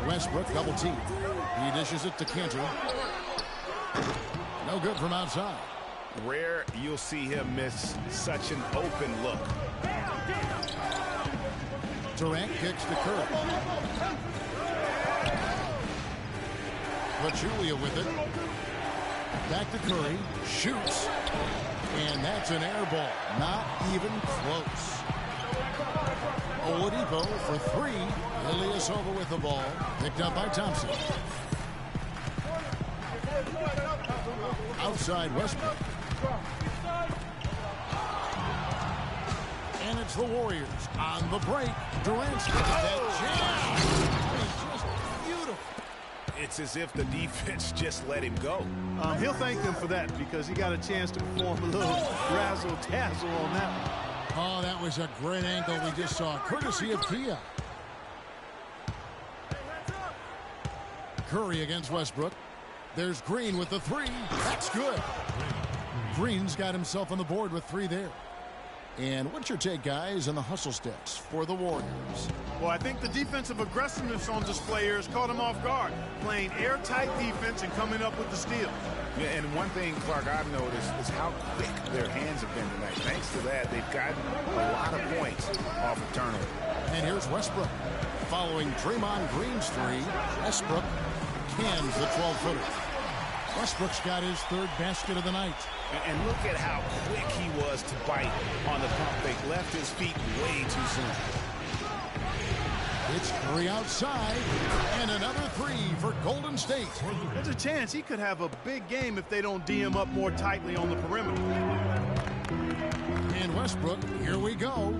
Westbrook double team. He dishes it to Cantor. No good from outside. Rare you'll see him miss such an open look. Durant kicks to Curry. Pachulia with it. Back to Curry. Shoots. And that's an air ball. Not even close. Oladipo for 3. Ilyasova with the ball. Picked up by Thompson. Outside Westbrook. And it's the Warriors on the break. Durant's got that jam. It's just beautiful. It's as if the defense just let him go. He'll thank them for that because he got a chance to perform a little razzle-dazzle on that one. Oh, that was a great angle we just saw, courtesy of Kia. Curry against Westbrook. There's Green with the 3. That's good. Green's got himself on the board with 3 there. And what's your take, guys, on the hustle stats for the Warriors? Well, I think the defensive aggressiveness on display here has caught him off guard. Playing airtight defense and coming up with the steal. Yeah, and one thing, Clark, I've noticed is how quick their hands have been tonight. Thanks to that, they've gotten a lot of points off of turnover. And here's Westbrook. Following Draymond Green's 3, Westbrook cans the 12-footer. Westbrook's got his 3rd basket of the night. And look at how quick he was to bite on the pump fake. Left his feet way too soon. It's Curry outside, and another 3 for Golden State. There's a chance he could have a big game if they don't D him up more tightly on the perimeter. And Westbrook, here we go.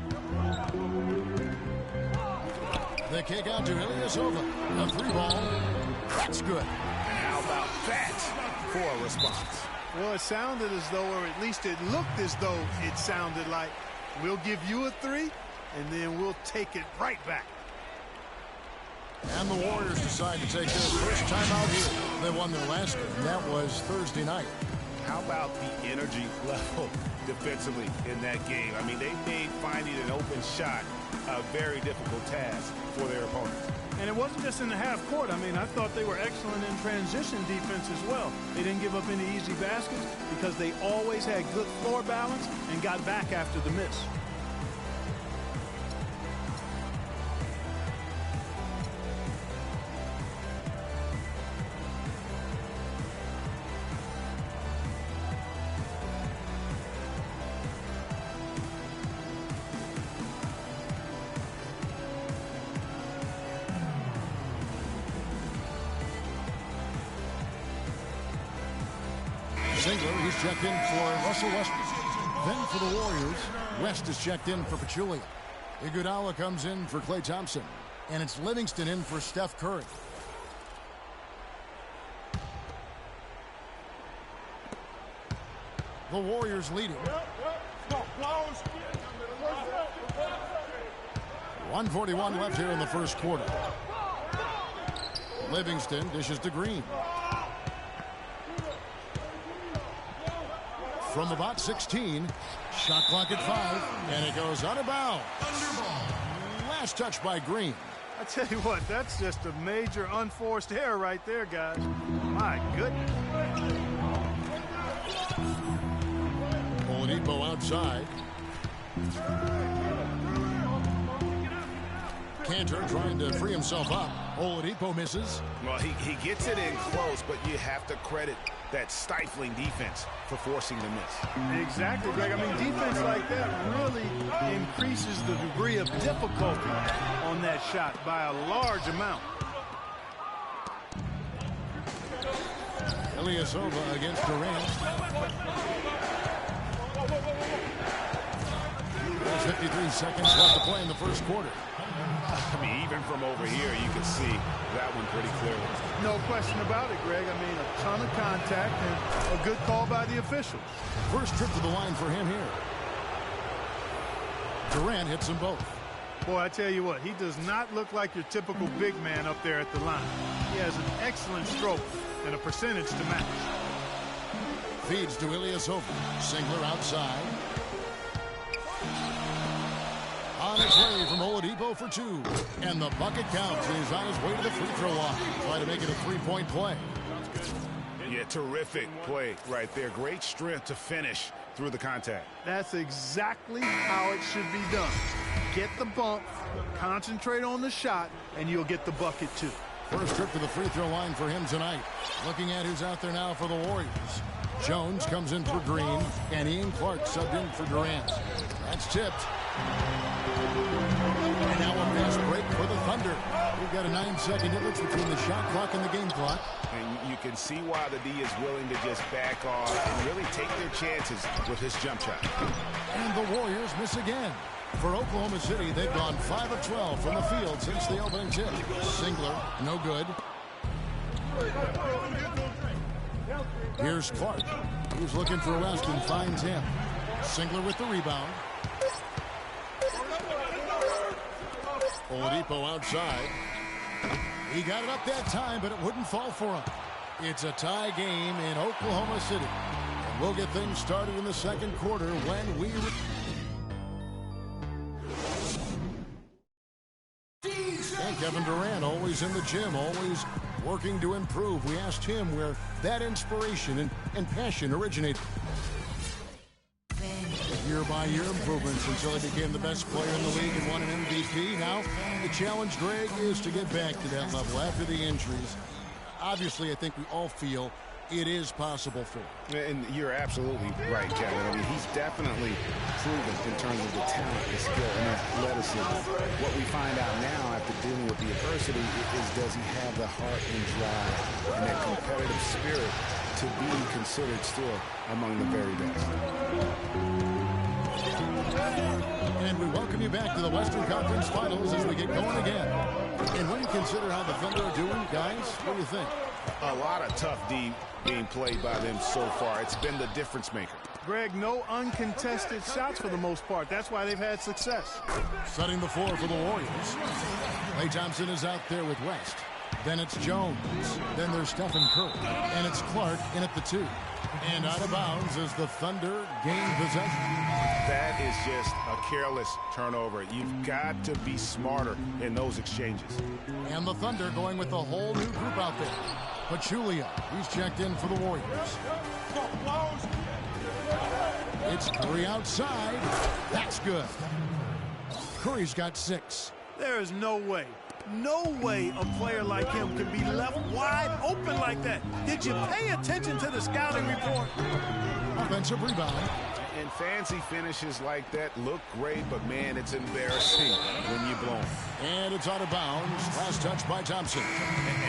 The kick out to Ilyasova. A 3 ball. That's good. And how about that for a response? Well, it sounded as though, or at least it looked as though it sounded like, we'll give you a 3, and then we'll take it right back. And the Warriors decide to take their first time out here. They won their last game. That was Thursday night. How about the energy level defensively in that game? I mean, they made finding an open shot a very difficult task for their opponents. And it wasn't just in the half court. I mean, I thought they were excellent in transition defense as well. They didn't give up any easy baskets because they always had good floor balance and got back after the miss. Singler, he's checked in for Russell Westbrook. Then for the Warriors, West is checked in for Pachulia. Iguodala comes in for Klay Thompson. And it's Livingston in for Steph Curry. The Warriors leading. 1:41 left here in the first quarter. Livingston dishes to Green. From about 16, shot clock at 5, and it goes out of bounds. Last touch by Green. I tell you what, that's just a major unforced error right there, guys. My goodness. Oladipo outside. Cantor trying to free himself up. Oladipo misses. Well, he gets it in close, but you have to credit that stifling defense for forcing the miss. Exactly, Greg. I mean, defense like that really increases the degree of difficulty on that shot by a large amount. Ilyasova against Durant. There's 53 seconds left to play in the first quarter. I mean, even from over here, you can see that one pretty clearly. No question about it, Greg. I mean, a ton of contact and a good call by the officials. First trip to the line for him here. Durant hits them both. Boy, I tell you what, he does not look like your typical big man up there at the line. He has an excellent stroke and a percentage to match. Feeds to Ilyasova. Singler outside. On its way from Oladipo for 2. And the bucket counts. He's on his way to the free throw line. Try to make it a three-point play. Yeah, terrific play right there. Great strength to finish through the contact. That's exactly how it should be done. Get the bump, concentrate on the shot, and you'll get the bucket too. First trip to the free throw line for him tonight. Looking at who's out there now for the Warriors. Jones comes in for Green, and Ian Clark subbed in for Durant. That's tipped. And now a fast break for the Thunder. We've got a 9-second difference between the shot clock and the game clock. And you can see why the D is willing to just back off and really take their chances with his jump shot. And the Warriors miss again. For Oklahoma City, they've gone 5 of 12 from the field since the opening tip. Singler, no good. Here's Clark. He's looking for West and finds him. Singler with the rebound. Oladipo outside. He got it up that time, but it wouldn't fall for him. It's a tie game in Oklahoma City. And we'll get things started in the second quarter when we... And Kevin Durant, always in the gym, always working to improve. We asked him where that inspiration and passion originated. Year-by-year improvements until he became the best player in the league and won an MVP. Now, the challenge, Greg, is to get back to that level after the injuries. Obviously, I think we all feel it is possible for him. And you're absolutely right, Kevin. I mean, he's definitely proven in terms of the talent, the skill, and athleticism. What we find out now after dealing with the adversity is does he have the heart and drive and that competitive spirit to be considered still among the very best. And we welcome you back to the Western Conference Finals as we get going again. And when you consider how the Thunder are doing, guys, what do you think? A lot of tough D being played by them so far. It's been the difference maker. Greg, no uncontested shots for the most part. That's why they've had success. Setting the floor for the Warriors. Klay Thompson is out there with West. Then it's Jones. Then there's Stephen Curry. And it's Clark in at the 2. And out of bounds as the Thunder gain possession. That is just a careless turnover. You've got to be smarter in those exchanges. And the Thunder going with the whole new group out there. Pachulia, he's checked in for the Warriors. It's Curry outside. That's good. Curry's got 6. There is no way a player like him can be left wide open like that. Did you pay attention to the scouting report? Offensive rebound. And fancy finishes like that look great, but man, it's embarrassing when you blow them. And it's out of bounds. Last touch by Thompson.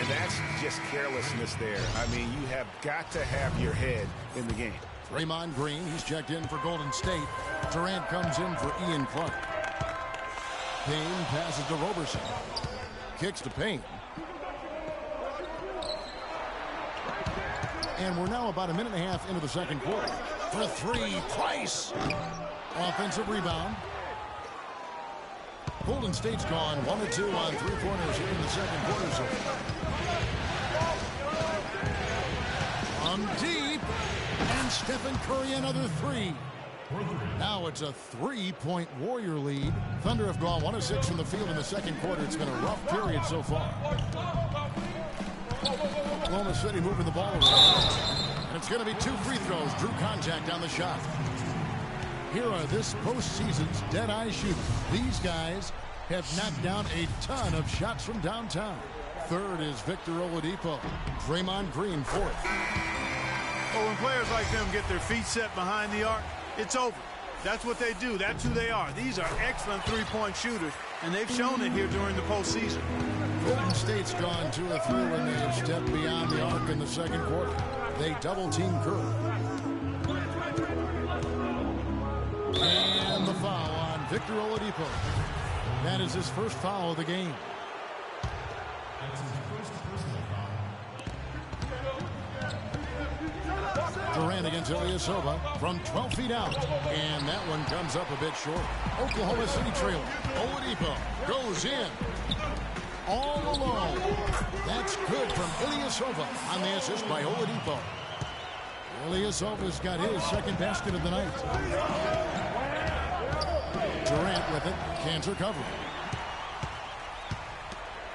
And that's just carelessness there. I mean, you have got to have your head in the game. Draymond Green, he's checked in for Golden State. Durant comes in for Ian Clark. Payne passes to Roberson. Kicks to Payne. And we're now about a minute and a half into the second quarter. For 3, Price. Offensive rebound. Golden State's gone 1 of 2 on 3 pointers here in the second quarter. So deep. And Stephen Curry another 3. Now it's a 3-point Warrior lead. Thunder have gone 1 of 6 from the field in the second quarter. It's been a rough period so far. Oklahoma City moving the ball around. And it's going to be 2 free throws. Drew contact on the shot. Here are this postseason's dead-eye shooters. These guys have knocked down a ton of shots from downtown. Third is Victor Oladipo. Draymond Green, 4th. Oh, when players like them get their feet set behind the arc, it's over. That's what they do. That's who they are. These are excellent three-point shooters, and they've shown it here during the postseason. Golden State's gone 2 of 3 when they stepped beyond the arc in the second quarter. They double-team Curry. And the foul on Victor Oladipo. That is his first foul of the game. Durant against Ilyasova from 12 feet out. And that one comes up a bit short. Oklahoma City trailing. Oladipo goes in. All alone. That's good from Ilyasova on the assist by Oladipo. Ilyasova's got his second basket of the night. Durant with it. Can't recover.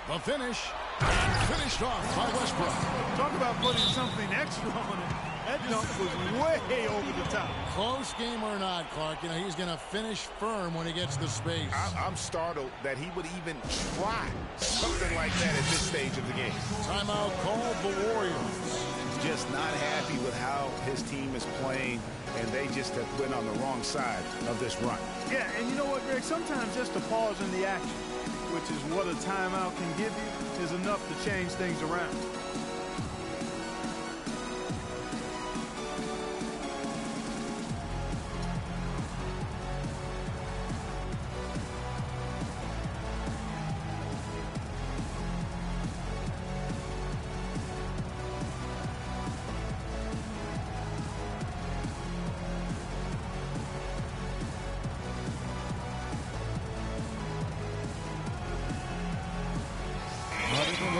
The finish. And finished off by Westbrook. Talk about putting something extra on it. That dunk was way over the top. Close game or not, Clark, you know, he's going to finish firm when he gets the space. I'm startled that he would even try something like that at this stage of the game. Timeout called the Warriors. Just not happy with how his team is playing, and they just have been on the wrong side of this run. Yeah, and you know what, Greg? Sometimes just a pause in the action, which is what a timeout can give you, is enough to change things around.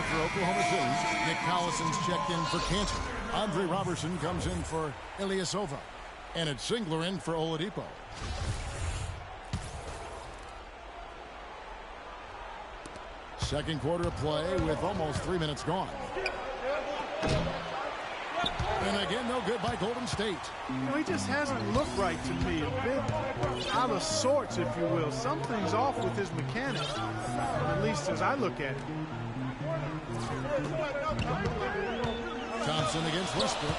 For Oklahoma City, Nick Collison's checked in for Cantor. Andre Robertson comes in for Ilyasova. And it's Singler in for Oladipo. Second quarter of play with almost 3 minutes gone. And again, no good by Golden State. You know, he just hasn't looked right to me. A bit out of sorts, if you will. Something's off with his mechanics, at least as I look at it. Thompson against Westbrook.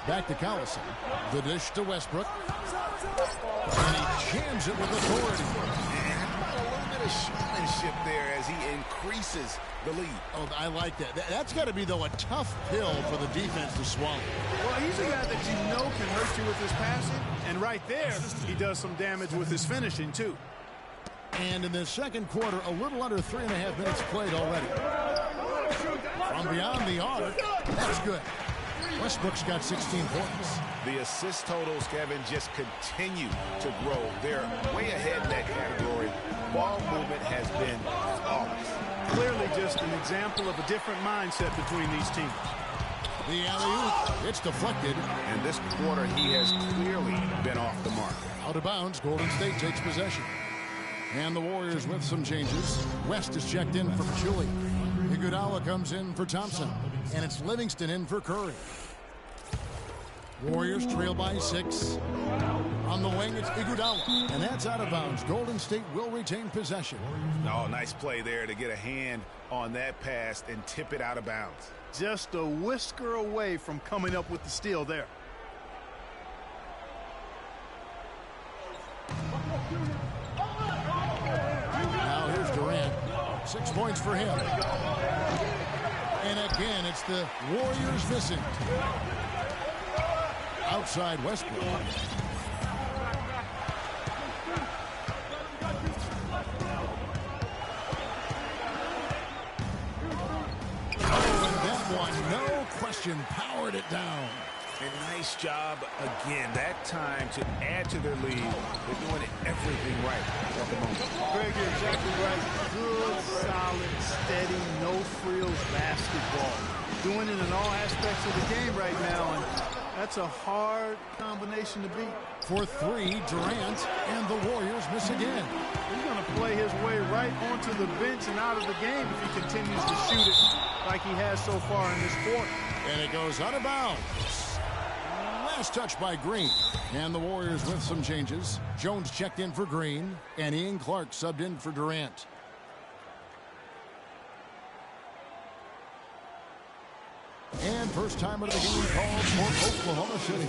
Back to Collison. The dish to Westbrook. And he jams it with authority. A little bit of showmanship there as he increases the lead. Oh, I like that. That's got to be, though, a tough pill for the defense to swallow. Well, he's a guy that you know can hurt you with his passing. And right there, he does some damage with his finishing, too. And in the second quarter, a little under 3.5 minutes played already. From beyond the arc, that's good. Westbrook's got 16 points. The assist totals, Kevin, just continue to grow. They're way ahead in that category. Ball movement has been flawless. Clearly just an example of a different mindset between these teams. The alley-oop, it's deflected. And this quarter, he has clearly been off the mark. Out of bounds, Golden State takes possession. And the Warriors with some changes. West is checked in for Pachulia. Iguodala comes in for Thompson. And it's Livingston in for Curry. Warriors trail by 6. On the wing, it's Iguodala. And that's out of bounds. Golden State will retain possession. Oh, nice play there to get a hand on that pass and tip it out of bounds. Just a whisker away from coming up with the steal there. Now here's Durant. 6 points for him. And again, it's the Warriors missing. Outside Westbrook. No question, powered it down. A nice job again. That time to add to their lead. They're doing everything right at the moment. Greg, you're exactly right. Good, solid, steady, no-frills basketball. Doing it in all aspects of the game right now, and that's a hard combination to beat. For 3, Durant, and the Warriors miss again. He's going to play his way right onto the bench and out of the game if he continues to shoot it like he has so far in this quarter. And it goes out of bounds. Last touch by Green. And the Warriors with some changes. Jones checked in for Green, and Ian Clark subbed in for Durant. And first time of the game called for Oklahoma City.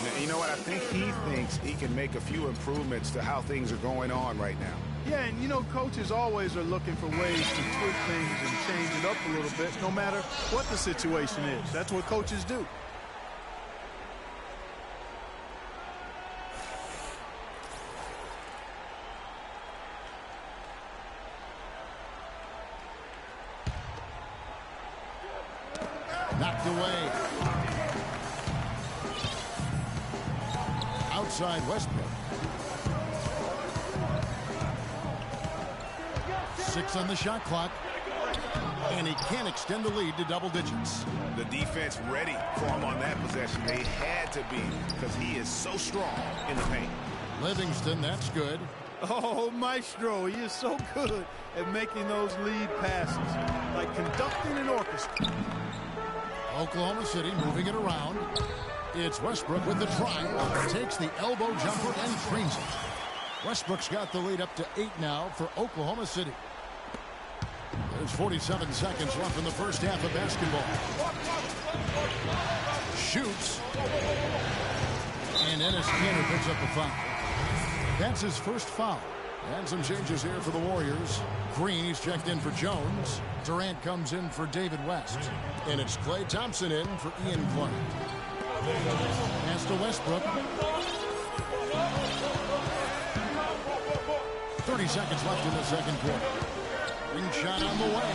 Now, you know what? I think he thinks he can make a few improvements to how things are going on right now. Yeah, and you know, coaches always are looking for ways to tweak things and change it up a little bit, no matter what the situation is. That's what coaches do. Knocked away. Outside Westbrook. 6 on the shot clock. And he can't extend the lead to double digits. The defense ready for him on that possession. They had to be, because he is so strong in the paint. Livingston, that's good. Oh, Maestro, he is so good at making those lead passes, like conducting an orchestra. Oklahoma City moving it around. It's Westbrook with the try. Takes the elbow jumper and creams it. Westbrook's got the lead up to 8 now for Oklahoma City. There's 47 seconds left in the first half of basketball. Shoots. And Ennis Kanter picks up the foul. That's his first foul. And some changes here for the Warriors. Green, he's checked in for Jones. Durant comes in for David West. And it's Klay Thompson in for Ian Clark. Pass to Westbrook. 30 seconds left in the second quarter. Ring shot on the way.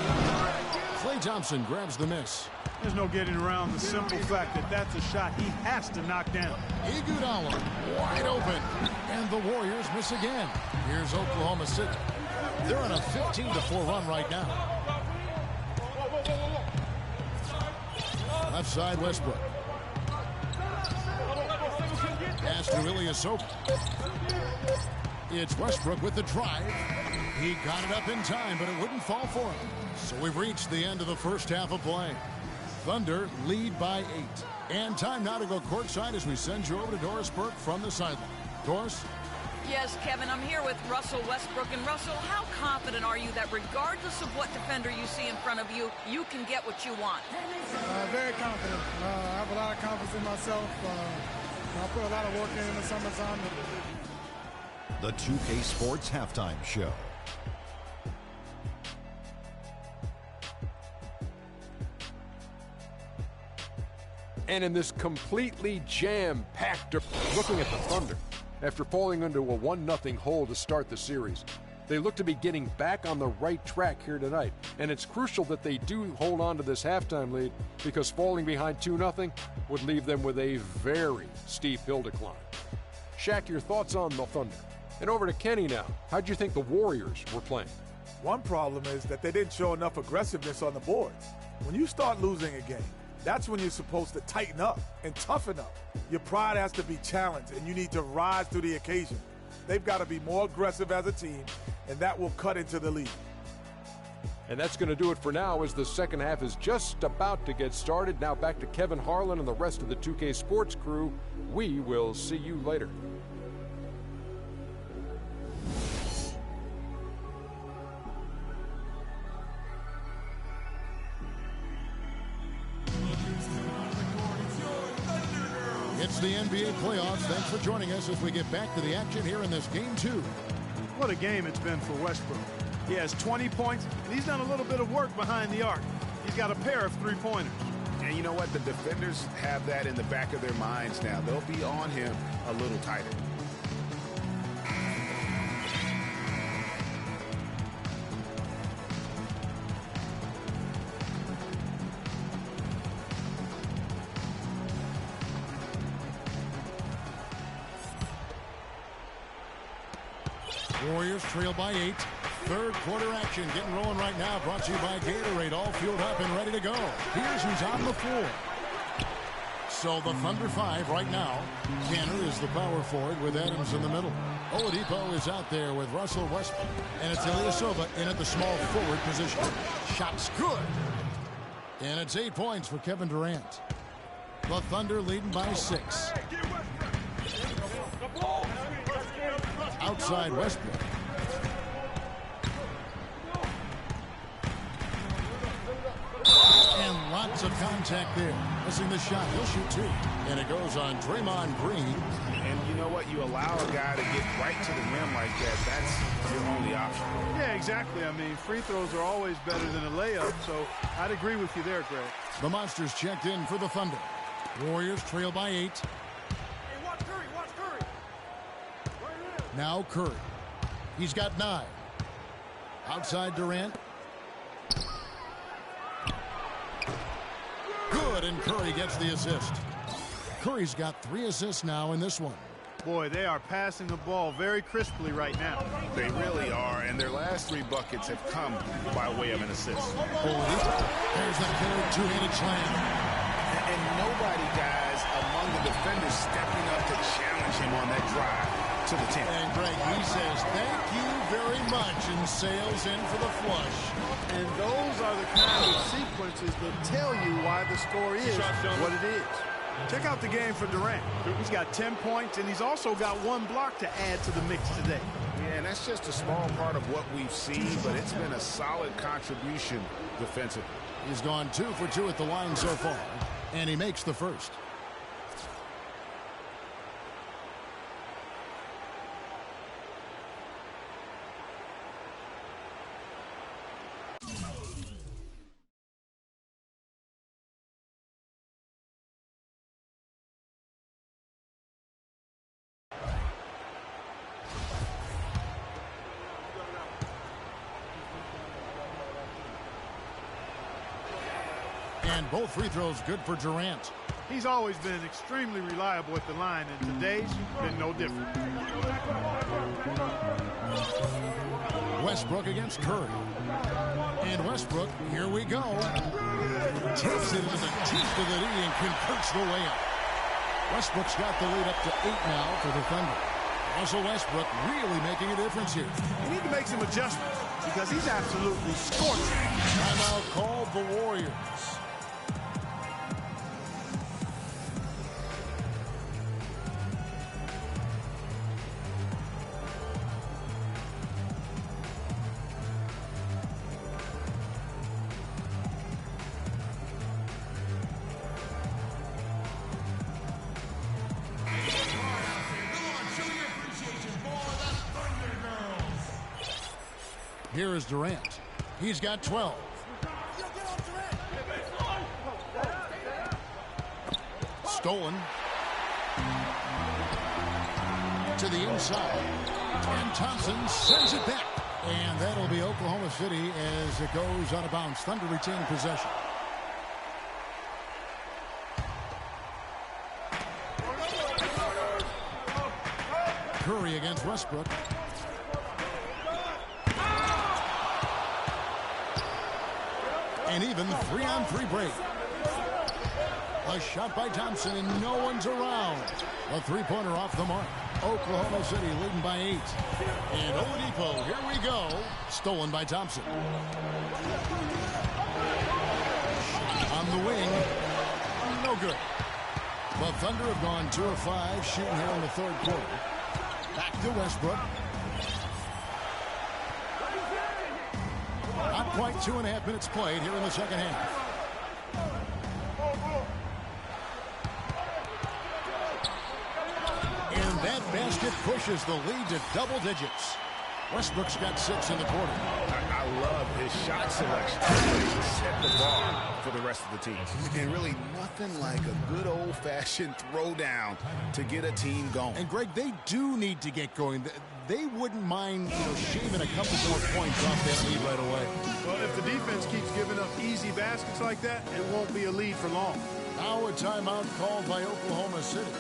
Klay Thompson grabs the miss. There's no getting around the simple fact that that's a shot he has to knock down. Iguodala wide open. And the Warriors miss again. Here's Oklahoma City. They're on a 15-4 run right now. Left side Westbrook. Pass to Ilyasova. It's Westbrook with the drive. He got it up in time, but it wouldn't fall for him. So we've reached the end of the first half of play. Thunder lead by 8. And time now to go courtside as we send you over to Doris Burke from the sideline. Doris? Yes, Kevin, I'm here with Russell Westbrook. And Russell, how confident are you that regardless of what defender you see in front of you, you can get what you want? Very confident. I have a lot of confidence in myself. I put a lot of work in the summertime. The 2K Sports Halftime Show. And in this completely jam-packed, looking at the Thunder, after falling into a 1-0 hole to start the series, They look to be getting back on the right track here tonight, and it's crucial that they do hold on to this halftime lead because falling behind 2-0 would leave them with a very steep hill to climb. Shaq, your thoughts on the Thunder? And over to Kenny now. How'd you think the Warriors were playing? One problem is that they didn't show enough aggressiveness on the boards. When you start losing a game, that's when you're supposed to tighten up and toughen up. Your pride has to be challenged, and you need to rise to the occasion. They've got to be more aggressive as a team, and that will cut into the lead. And that's going to do it for now as the second half is just about to get started. Now back to Kevin Harlan and the rest of the 2K Sports crew. We will see you later. It's the NBA playoffs. Thanks for joining us as we get back to the action here in this game 2. What a game it's been for Westbrook. He has 20 points, and he's done a little bit of work behind the arc. He's got a pair of three-pointers. And you know what? The defenders have that in the back of their minds now. They'll be on him a little tighter. Warriors trail by 8. Third quarter action getting rolling right now. Brought to you by Gatorade. All fueled up and ready to go. Here's who's on the floor. So the Thunder 5 right now. Canner is the power forward with Adams in the middle. Oladipo is out there with Russell Westbrook. And it's Ilyasova in at the small forward position. Shot's good. And it's 8 points for Kevin Durant. The Thunder leading by 6. Outside Westbrook. And lots of contact there. Missing the shot. He'll shoot 2. And it goes on Draymond Green. And you know what? You allow a guy to get right to the rim like that. That's your only option. Yeah, exactly. I mean, free throws are always better than a layup, so I'd agree with you there, Greg. The Monsters checked in for the Thunder. Warriors trail by 8. Now Curry. He's got 9. Outside Durant. Good, and Curry gets the assist. Curry's got 3 assists now in this one. Boy, they are passing the ball very crisply right now. They really are, and their last 3 buckets have come by way of an assist. There's that killer two-handed slam. And nobody, guys, among the defenders stepping up to challenge him on that drive to the 10. And Greg, he says thank you very much and sails in for the flush. And those are the kind of sequences that tell you why the score is what it is. Check out the game for Durant. He's got 10 points, and he's also got 1 block to add to the mix today. Yeah, and that's just a small part of what we've seen, but it's been a solid contribution defensively. He's gone 2 for 2 at the line so far, and he makes the first. And both free throws good for Durant. He's always been extremely reliable at the line, and today's been no different. Westbrook against Curry. And Westbrook, here we go. Takes it into the teeth of the knee and converts the layup. Westbrook's got the lead up to 8 now for the Thunder. Russell Westbrook really making a difference here. You need to make some adjustments because he's absolutely scorching. Timeout called the Warriors. Here is Durant. He's got 12. Stolen. To the inside. And Thompson sends it back. And that'll be Oklahoma City as it goes out of bounds. Thunder retain possession. Curry against Westbrook. And even 3-on-3 break. A shot by Thompson, and no one's around. A three-pointer off the mark. Oklahoma City leading by 8. And Oladipo, here we go. Stolen by Thompson. On the wing. No good. The Thunder have gone 2 of 5 shooting here in the third quarter. Back to Westbrook. Not quite 2.5 minutes played here in the second half. And that basket pushes the lead to double digits. Westbrook's got 6 in the quarter. I love his shot selection. He set the bar for the rest of the team. And really nothing like a good old-fashioned throwdown to get a team going. And, Greg, they do need to get going. They wouldn't mind, shaving a couple more points off that lead right away. Well, if the defense keeps giving up easy baskets like that, it won't be a lead for long. Now a timeout called by Oklahoma City.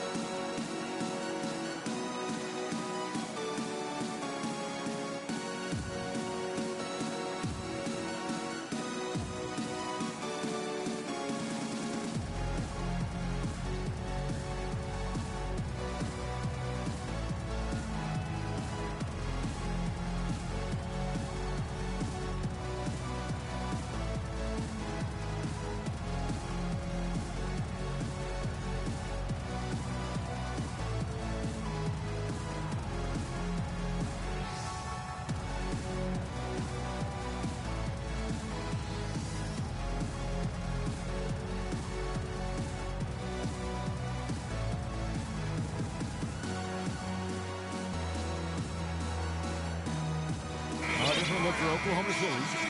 Look for Oklahoma City.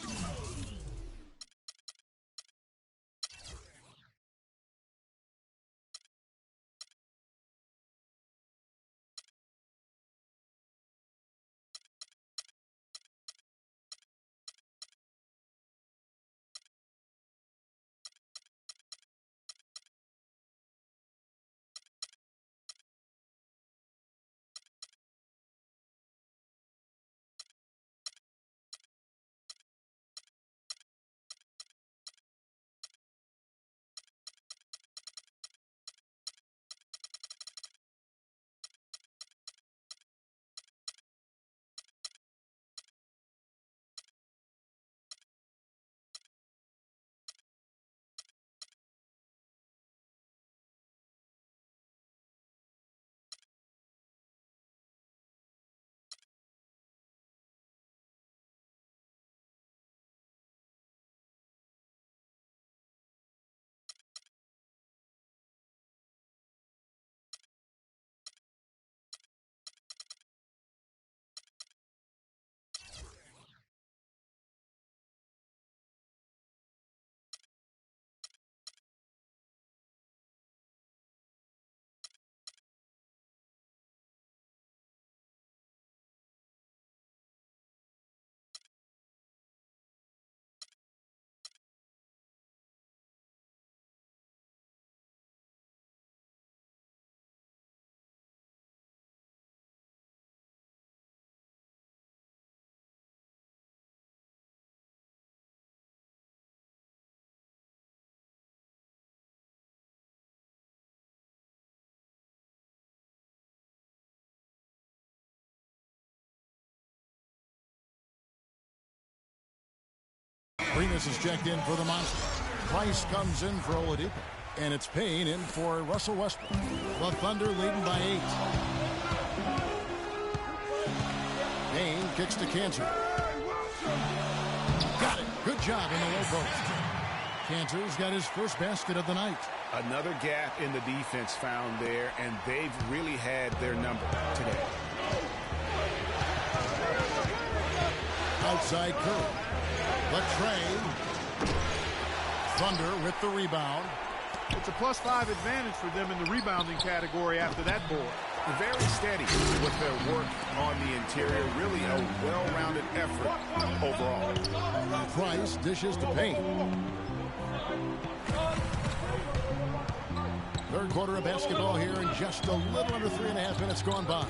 Remus is checked in for the Monster. Price comes in for Oladipo. And it's Payne in for Russell Westbrook. The Thunder leading by 8. Payne kicks to Cantor. Got it. Good job in the low post. Cantor's got his first basket of the night. Another gap in the defense found there, and they've really had their number today. Outside Curry. Latrey. Thunder with the rebound. It's a +5 advantage for them in the rebounding category after that board. very steady with their work on the interior. Really a well-rounded effort overall. Price dishes to Payne. Third quarter of basketball here, and just a little under 3.5 minutes gone by.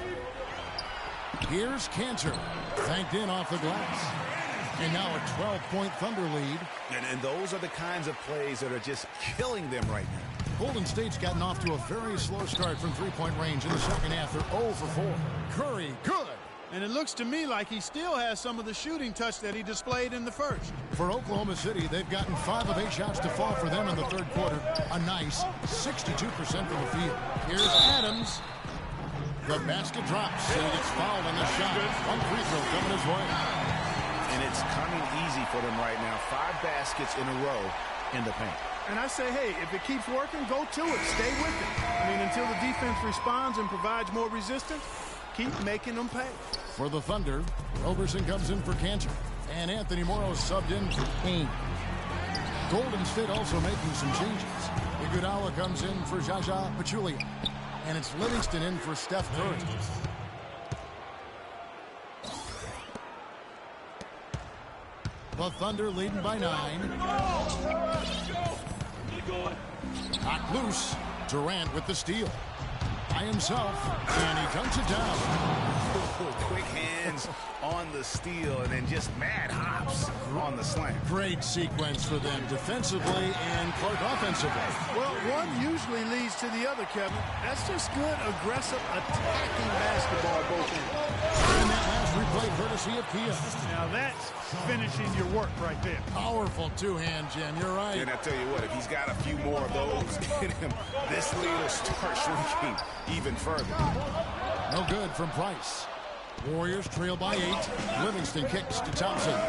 Here's Cantor, thanked in off the glass. And now a 12-point Thunder lead. And those are the kinds of plays that are just killing them right now. Golden State's gotten off to a very slow start from three-point range in the second half. They're 0 for 4. Curry, good. And it looks to me like he still has some of the shooting touch that he displayed in the first. For Oklahoma City, they've gotten 5 of 8 shots to fall for them in the third quarter. A nice 62% from the field. Here's Adams. The basket drops, and he gets fouled on the shot. One free throw coming his way. And it's coming easy for them right now. 5 baskets in a row in the paint. And I say, hey, if it keeps working, go to it. Stay with it. I mean, until the defense responds and provides more resistance, keep making them pay. For the Thunder, Roberson comes in for Cantor. And Anthony Morrow subbed in for Payne. Golden State also making some changes. Iguodala comes in for Jaja Pachulia. And it's Livingston in for Steph Curry. The Thunder leading by 9. Knocked loose. Durant with the steal. By himself, and he dunks it down. Quick hands on the steal, and then just mad hops on the slam. Great sequence for them defensively and Clark offensively. Well, one usually leads to the other, Kevin. That's just good, aggressive, attacking basketball both ends. And that last replay courtesy of Kia. Now that's finishing your work right there. Powerful two-hand jam, you're right. And I tell you what, if he's got a few more of those in him, this lead will start shrinking even further. No good from Price. Warriors trail by 8. Livingston kicks to Thompson.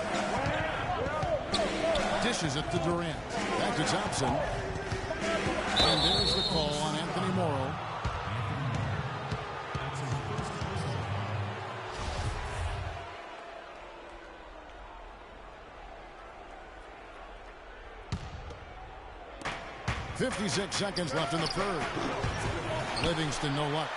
Dishes it to Durant. Back to Thompson. And there's the call on Anthony Morrow. .56 seconds left in the third. Livingston, no luck.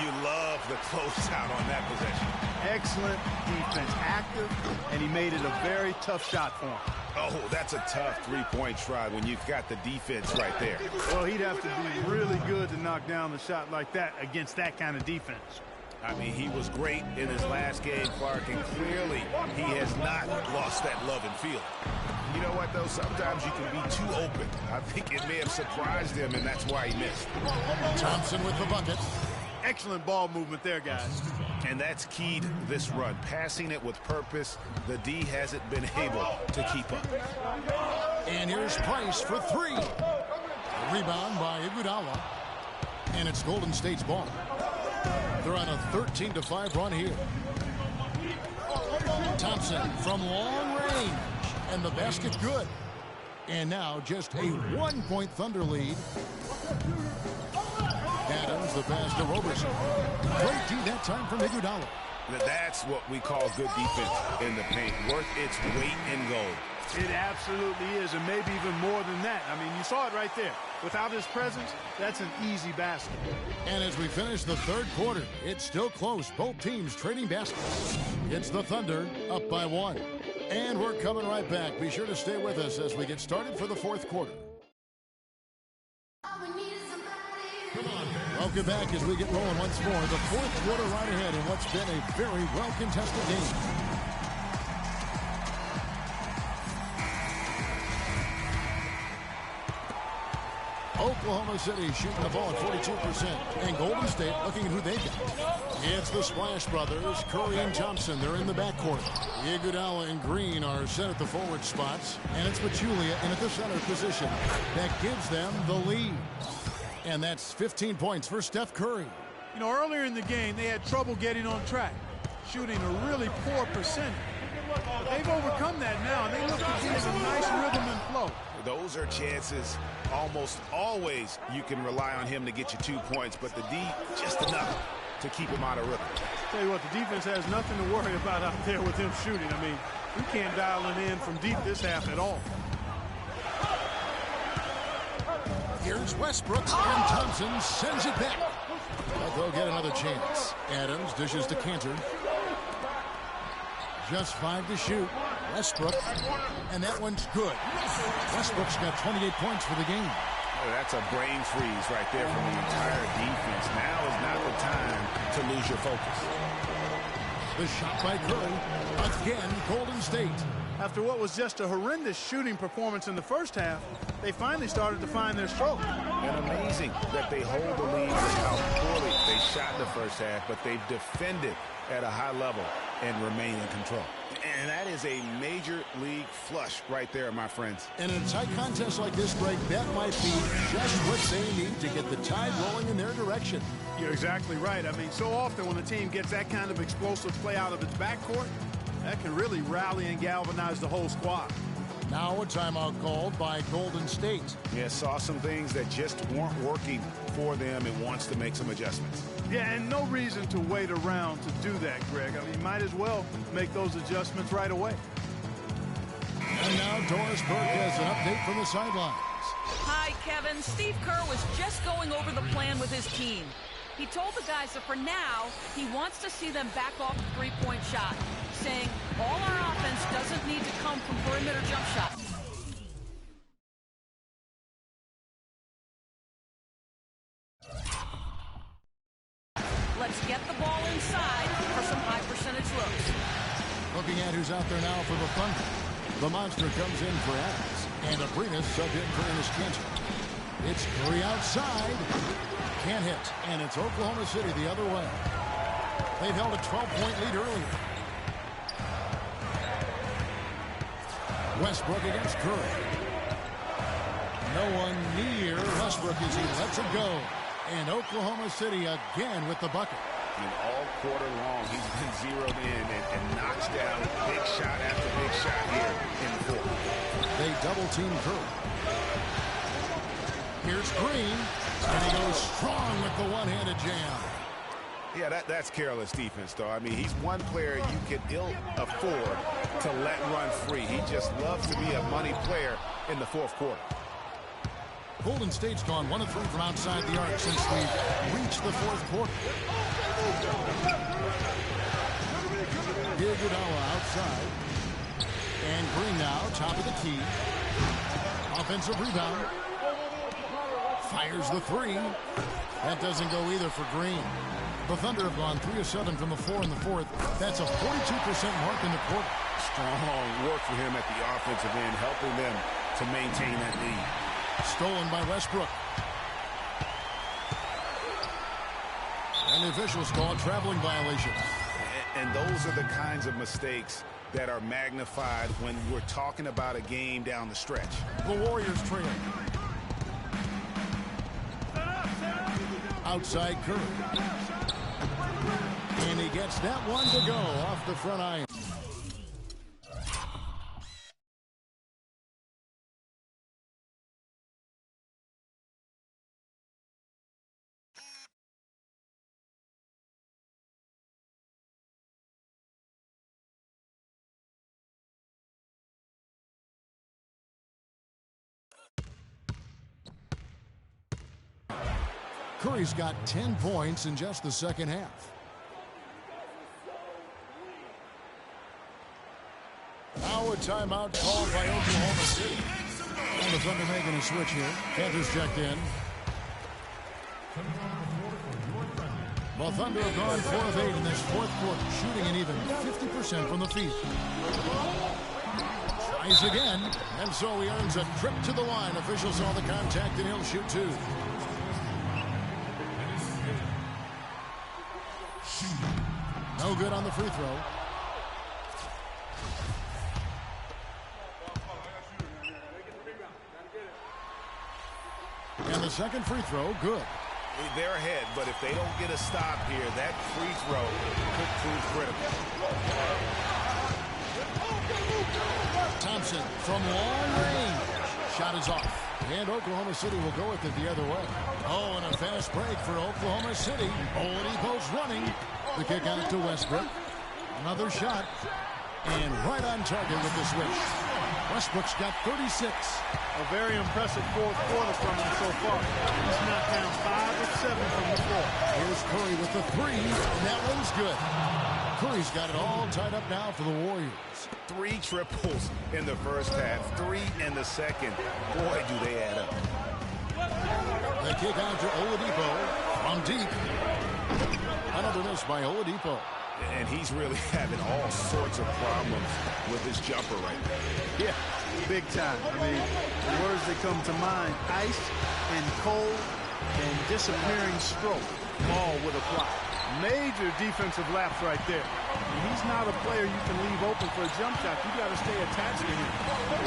You love the closeout on that possession. Excellent defense, active, and he made it a very tough shot for him. Oh, that's a tough three-point try when you've got the defense right there. Well, he'd have to be really good to knock down the shot like that against that kind of defense. I mean, he was great in his last game, Clark, and clearly he has not lost that love and feeling. You know what, though? Sometimes you can be too open. I think it may have surprised him, and that's why he missed. Thompson with the bucket. Excellent ball movement there, guys. And that's keyed this run. Passing it with purpose. The D hasn't been able to keep up. And here's Price for 3. Rebound by Iguodala. And it's Golden State's ball. They're on a 13-5 run here. Thompson from long range. And the basket good. And now just a 1-point Thunder lead. Adams, the pass to Roberson. Great D that time from Iguodala. That's what we call good defense in the paint. Worth its weight in gold. It absolutely is, and maybe even more than that. I mean, you saw it right there. Without his presence, that's an easy basket. And as we finish the third quarter, it's still close. Both teams trading baskets. It's the Thunder up by 1. And we're coming right back. Be sure to stay with us as we get started for the fourth quarter. Welcome back as we get rolling once more. The fourth quarter right ahead in what's been a very well-contested game. Oklahoma City shooting the ball at 42%. And Golden State looking at who they got. It's the Splash Brothers, Curry and Thompson. They're in the backcourt. Iguodala and Green are set at the forward spots. And it's Pachulia in at the center position. That gives them the lead. And that's 15 points for Steph Curry. You know, earlier in the game, they had trouble getting on track, shooting a really poor percentage. But they've overcome that now, and they look to be in a nice rhythm and flow. Those are chances almost always you can rely on him to get you 2 points, but the D just enough to keep him out of rhythm. Tell you what, the defense has nothing to worry about out there with him shooting. I mean, we can't dial it in from deep this half at all. Here's Westbrook, and Thompson sends it back. But they'll get another chance. Adams dishes to Cantor. Just 5 to shoot. Westbrook. And that one's good. Westbrook's got 28 points for the game. Oh, that's a brain freeze right there from the entire defense. Now is not the time to lose your focus. The shot by Curry. Again, Golden State. After what was just a horrendous shooting performance in the first half, they finally started to find their stroke. And amazing that they hold the lead with how poorly they shot in the first half, but they've defended at a high level and remain in control. And that is a major league flush right there, my friends. And in a tight contest like this, Greg, that might be just what they need to get the tide rolling in their direction. You're exactly right. I mean, so often when a team gets that kind of explosive play out of its backcourt, that can really rally and galvanize the whole squad. Now a timeout called by Golden State. Yeah, saw some things that just weren't working for them and wants to make some adjustments. Yeah, and no reason to wait around to do that, Greg. I mean, might as well make those adjustments right away. And now Doris Burke has an update from the sidelines. Hi, Kevin. Steve Kerr was just going over the plan with his team. He told the guys that for now, he wants to see them back off the three-point shot, saying all our offense doesn't need to come from perimeter jump shots. Let's get the ball inside for some high-percentage looks. Looking at who's out there now for the Thunder. The monster comes in for Adams. And Abrinas subbed in for Enes Kanter. It's Curry outside. Can't hit. And it's Oklahoma City the other way. They've held a 12-point lead earlier. Westbrook against Curry. No one near Westbrook as he lets it go. And Oklahoma City again with the bucket. And all quarter long, he's been zeroed in and knocks down big shot after big shot here in the fourth. They double-team Curry. Here's Green. And he goes strong with the one-handed jam. Yeah, that's careless defense, though. I mean, he's one player you can ill afford to let run free. He just loves to be a money player in the fourth quarter. Golden State's gone 1 of 3 from outside the arc since we reached the fourth quarter. Iguodala outside. And Green now, top of the key. Offensive rebound. Fires the three. That doesn't go either for Green. The Thunder have gone 3 of 7 from the floor in the fourth. That's a 42% mark in the quarter. Strong work for him at the offensive end, helping them to maintain that lead. Stolen by Westbrook. And the officials call a traveling violation. And those are the kinds of mistakes that are magnified when we're talking about a game down the stretch. The Warriors trail. Outside Curry. And he gets that one to go off the front iron. Curry's got 10 points in just the second half. Now a timeout called by Oklahoma City. And the Thunder making a switch here. Cantor's checked in. The Thunder have gone 4 of 8 in this fourth quarter, shooting an even 50% from the field. Tries again, and so he earns a trip to the line. Officials saw the contact, and he'll shoot 2. No good on the free throw. And the second free throw, good. They're ahead, but if they don't get a stop here, that free throw could prove critical. Thompson from long range. Shot is off. And Oklahoma City will go with it the other way. Oh, and a fast break for Oklahoma City. Oladipo's running. The kick out to Westbrook. Another shot. And right on target with the switch. Westbrook's got 36. A very impressive fourth quarter from him so far. He's knocked down 5 of 7 from the floor. Here's Curry with the three, and that one's good. Curry's got it all tied up now for the Warriors. 3 triples in the first half, 3 in the second. Boy, do they add up. They kick out to Oladipo from deep. Another miss by Oladipo. And he's really having all sorts of problems with his jumper right now. Yeah, big time. I mean, the words that come to mind, ice and cold and disappearing stroke, all would apply. Major defensive lapse right there. And he's not a player you can leave open for a jump shot. You got to stay attached to him.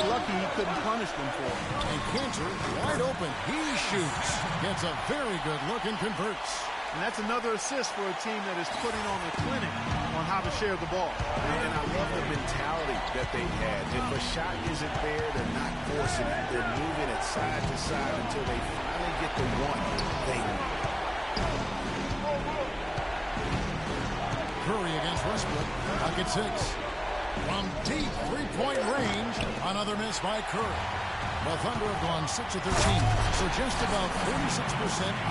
You're lucky he couldn't punish them for it. And Cantor wide open. He shoots. Gets a very good look and converts. And that's another assist for a team that is putting on a clinic on how to share the ball. And I love the mentality that they had. If a shot isn't there, they're not forcing it. They're moving it side to side until they finally get the one they need. Curry against Westbrook. Bucket 6. From deep three-point range, another miss by Curry. The Thunder have gone 6 of 13, so just about 46%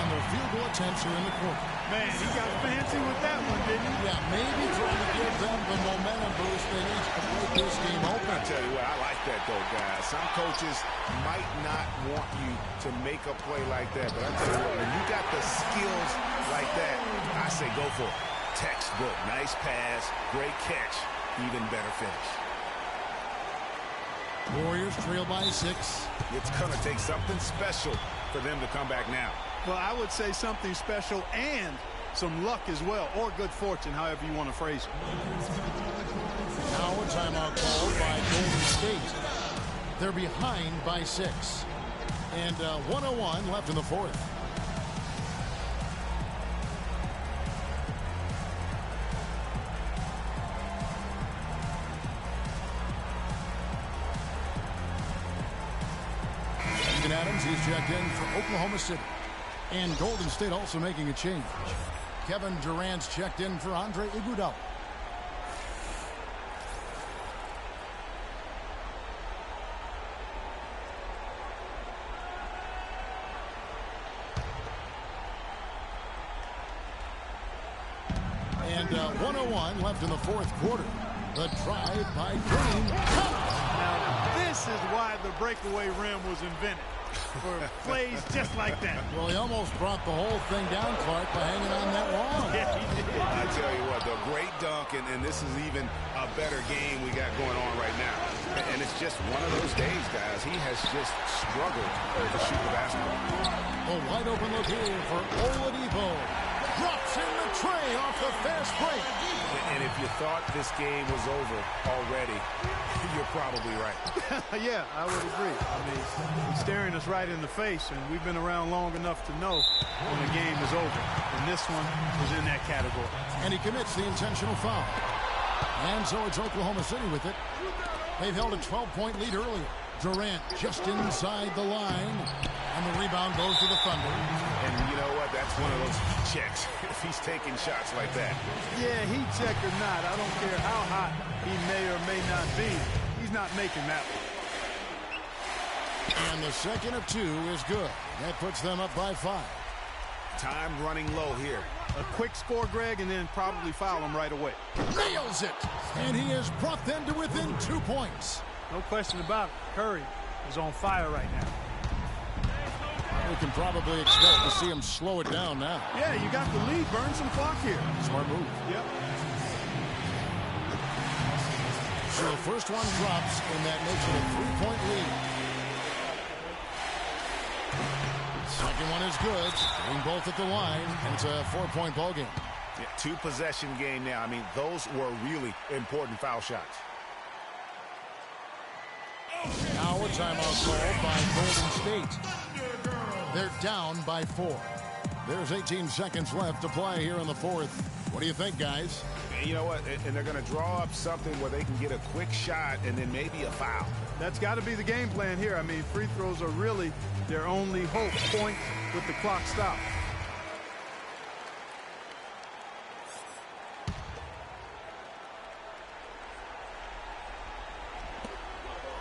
on their field goal attempts here in the quarter. Man, he got fancy with that one, didn't he? Yeah, maybe trying to give them the momentum boost they need to break this game open. I tell you what, I like that though, guys. Some coaches might not want you to make a play like that, but I tell you what, when you got the skills like that, I say go for it. Textbook, nice pass, great catch, even better finish. Warriors trail by 6. It's going to take something special for them to come back now. Well, I would say something special and some luck as well, or good fortune, however you want to phrase it. Now a timeout called by Golden State. They're behind by 6. And 1:01 left in the fourth. Adams, he's checked in for Oklahoma City. And Golden State also making a change. Kevin Durant's checked in for Andre Iguodala. And 1:01 left in the fourth quarter. The drive by Green. Now, this is why the breakaway rim was invented. For plays just like that. Well, he almost brought the whole thing down, Clark, by hanging on that wall. Yeah, he did. I tell you what, the great dunk, and this is even a better game we got going on right now. And it's just one of those days, guys. He has just struggled to shoot the basketball. A wide open look here for Oladipo. Drops in the tray off the fast break. And if you thought this game was over already, you're probably right. Yeah, I would agree. I mean, he's staring us right in the face, and we've been around long enough to know when the game is over. And this one was in that category. And he commits the intentional foul. And so it's Oklahoma City with it. They've held a 12-point lead earlier. Durant just inside the line. And the rebound goes to the Thunder. And you know what? That's one of those checks if he's taking shots like that. Yeah, heat check or not, I don't care how hot he may or may not be. He's not making that one. And the second of 2 is good. That puts them up by 5. Time running low here. A quick score, Greg, and then probably foul him right away. Nails it. And he has brought them to within 2 points. No question about it. Curry is on fire right now. We can probably expect to see him slow it down now. Yeah, you got the lead. Burn some clock here. Smart move. Yep. So the first one drops, and that makes it a 3-point lead. Second one is good. Hitting both at the line, and it's a 4-point ball game. Yeah, 2-possession game now. I mean, those were really important foul shots. Now a timeout called by Golden State. They're down by 4. There's 18 seconds left to play here in the fourth. What do you think, guys? You know what? And they're going to draw up something where they can get a quick shot and then maybe a foul. That's got to be the game plan here. I mean, free throws are really their only hope. Point with the clock stopped.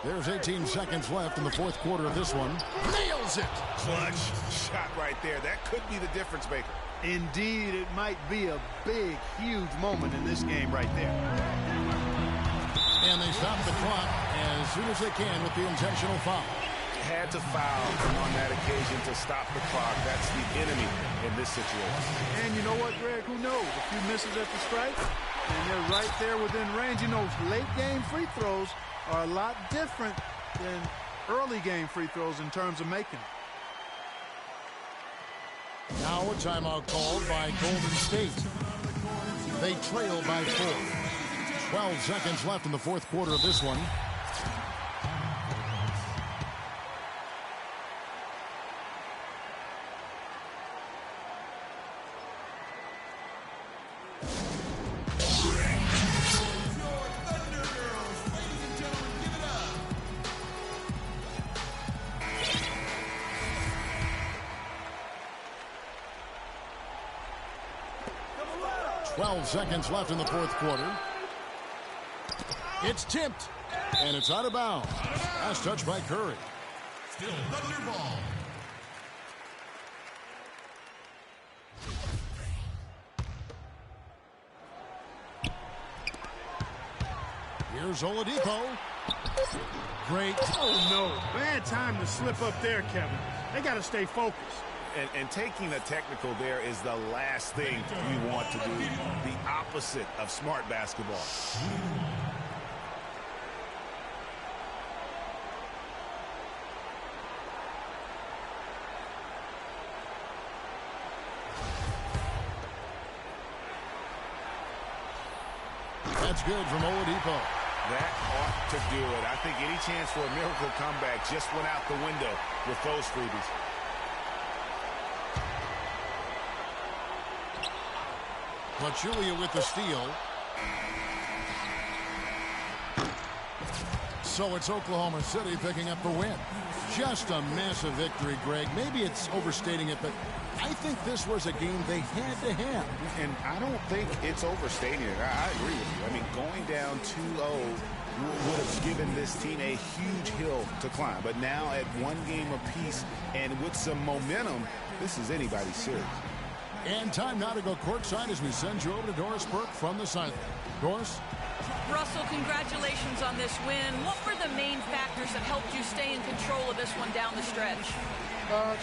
There's 18 seconds left in the fourth quarter of this one. Nails it. Clutch shot right there. That could be the difference maker. Indeed, it might be a big, huge moment in this game right there. And they stop the clock as soon as they can with the intentional foul. Had to foul on that occasion to stop the clock. That's the enemy in this situation. And you know what, Greg? Who knows? A few misses at the strike, and they're right there within range. You know, late game free throws are a lot different than early game free throws in terms of making them. Now a timeout called by Golden State. They trail by 4. 12 seconds left in the fourth quarter of this one. Seconds left in the fourth quarter. It's tipped, and it's out of bounds. Last touch by Curry. Still Thunder ball. Here's Oladipo. Great. Oh, no. Bad time to slip up there, Kevin. They got to stay focused. And taking a technical there is the last thing you want to do. The opposite of smart basketball. That's good from Oladipo. That ought to do it. I think any chance for a miracle comeback just went out the window with those freebies. Pachulia with the steal. So it's Oklahoma City picking up the win. Just a massive victory, Greg. Maybe it's overstating it, but I think this was a game they had to have. And I don't think it's overstating it. I agree with you. I mean, going down 2-0 would have given this team a huge hill to climb. But now at one game apiece and with some momentum, this is anybody's series. And time now to go courtside as we send you over to Doris Burke from the sideline. Doris? Russell, congratulations on this win. What were the main factors that helped you stay in control of this one down the stretch?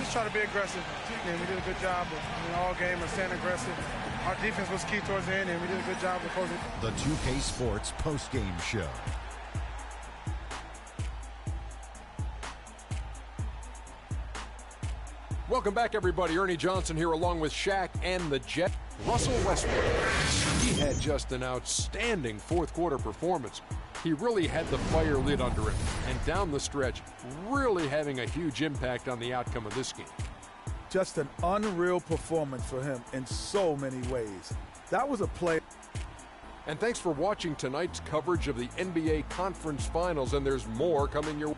Just try to be aggressive. And we did a good job of all game of staying aggressive. Our defense was key towards the end, and we did a good job of closing. The 2K Sports postgame show. Welcome back, everybody. Ernie Johnson here along with Shaq and the Jet. Russell Westbrook. He had just an outstanding fourth quarter performance. He really had the fire lit under him, and down the stretch, really having a huge impact on the outcome of this game. Just an unreal performance for him in so many ways. That was a play. And thanks for watching tonight's coverage of the NBA Conference Finals, and there's more coming your way.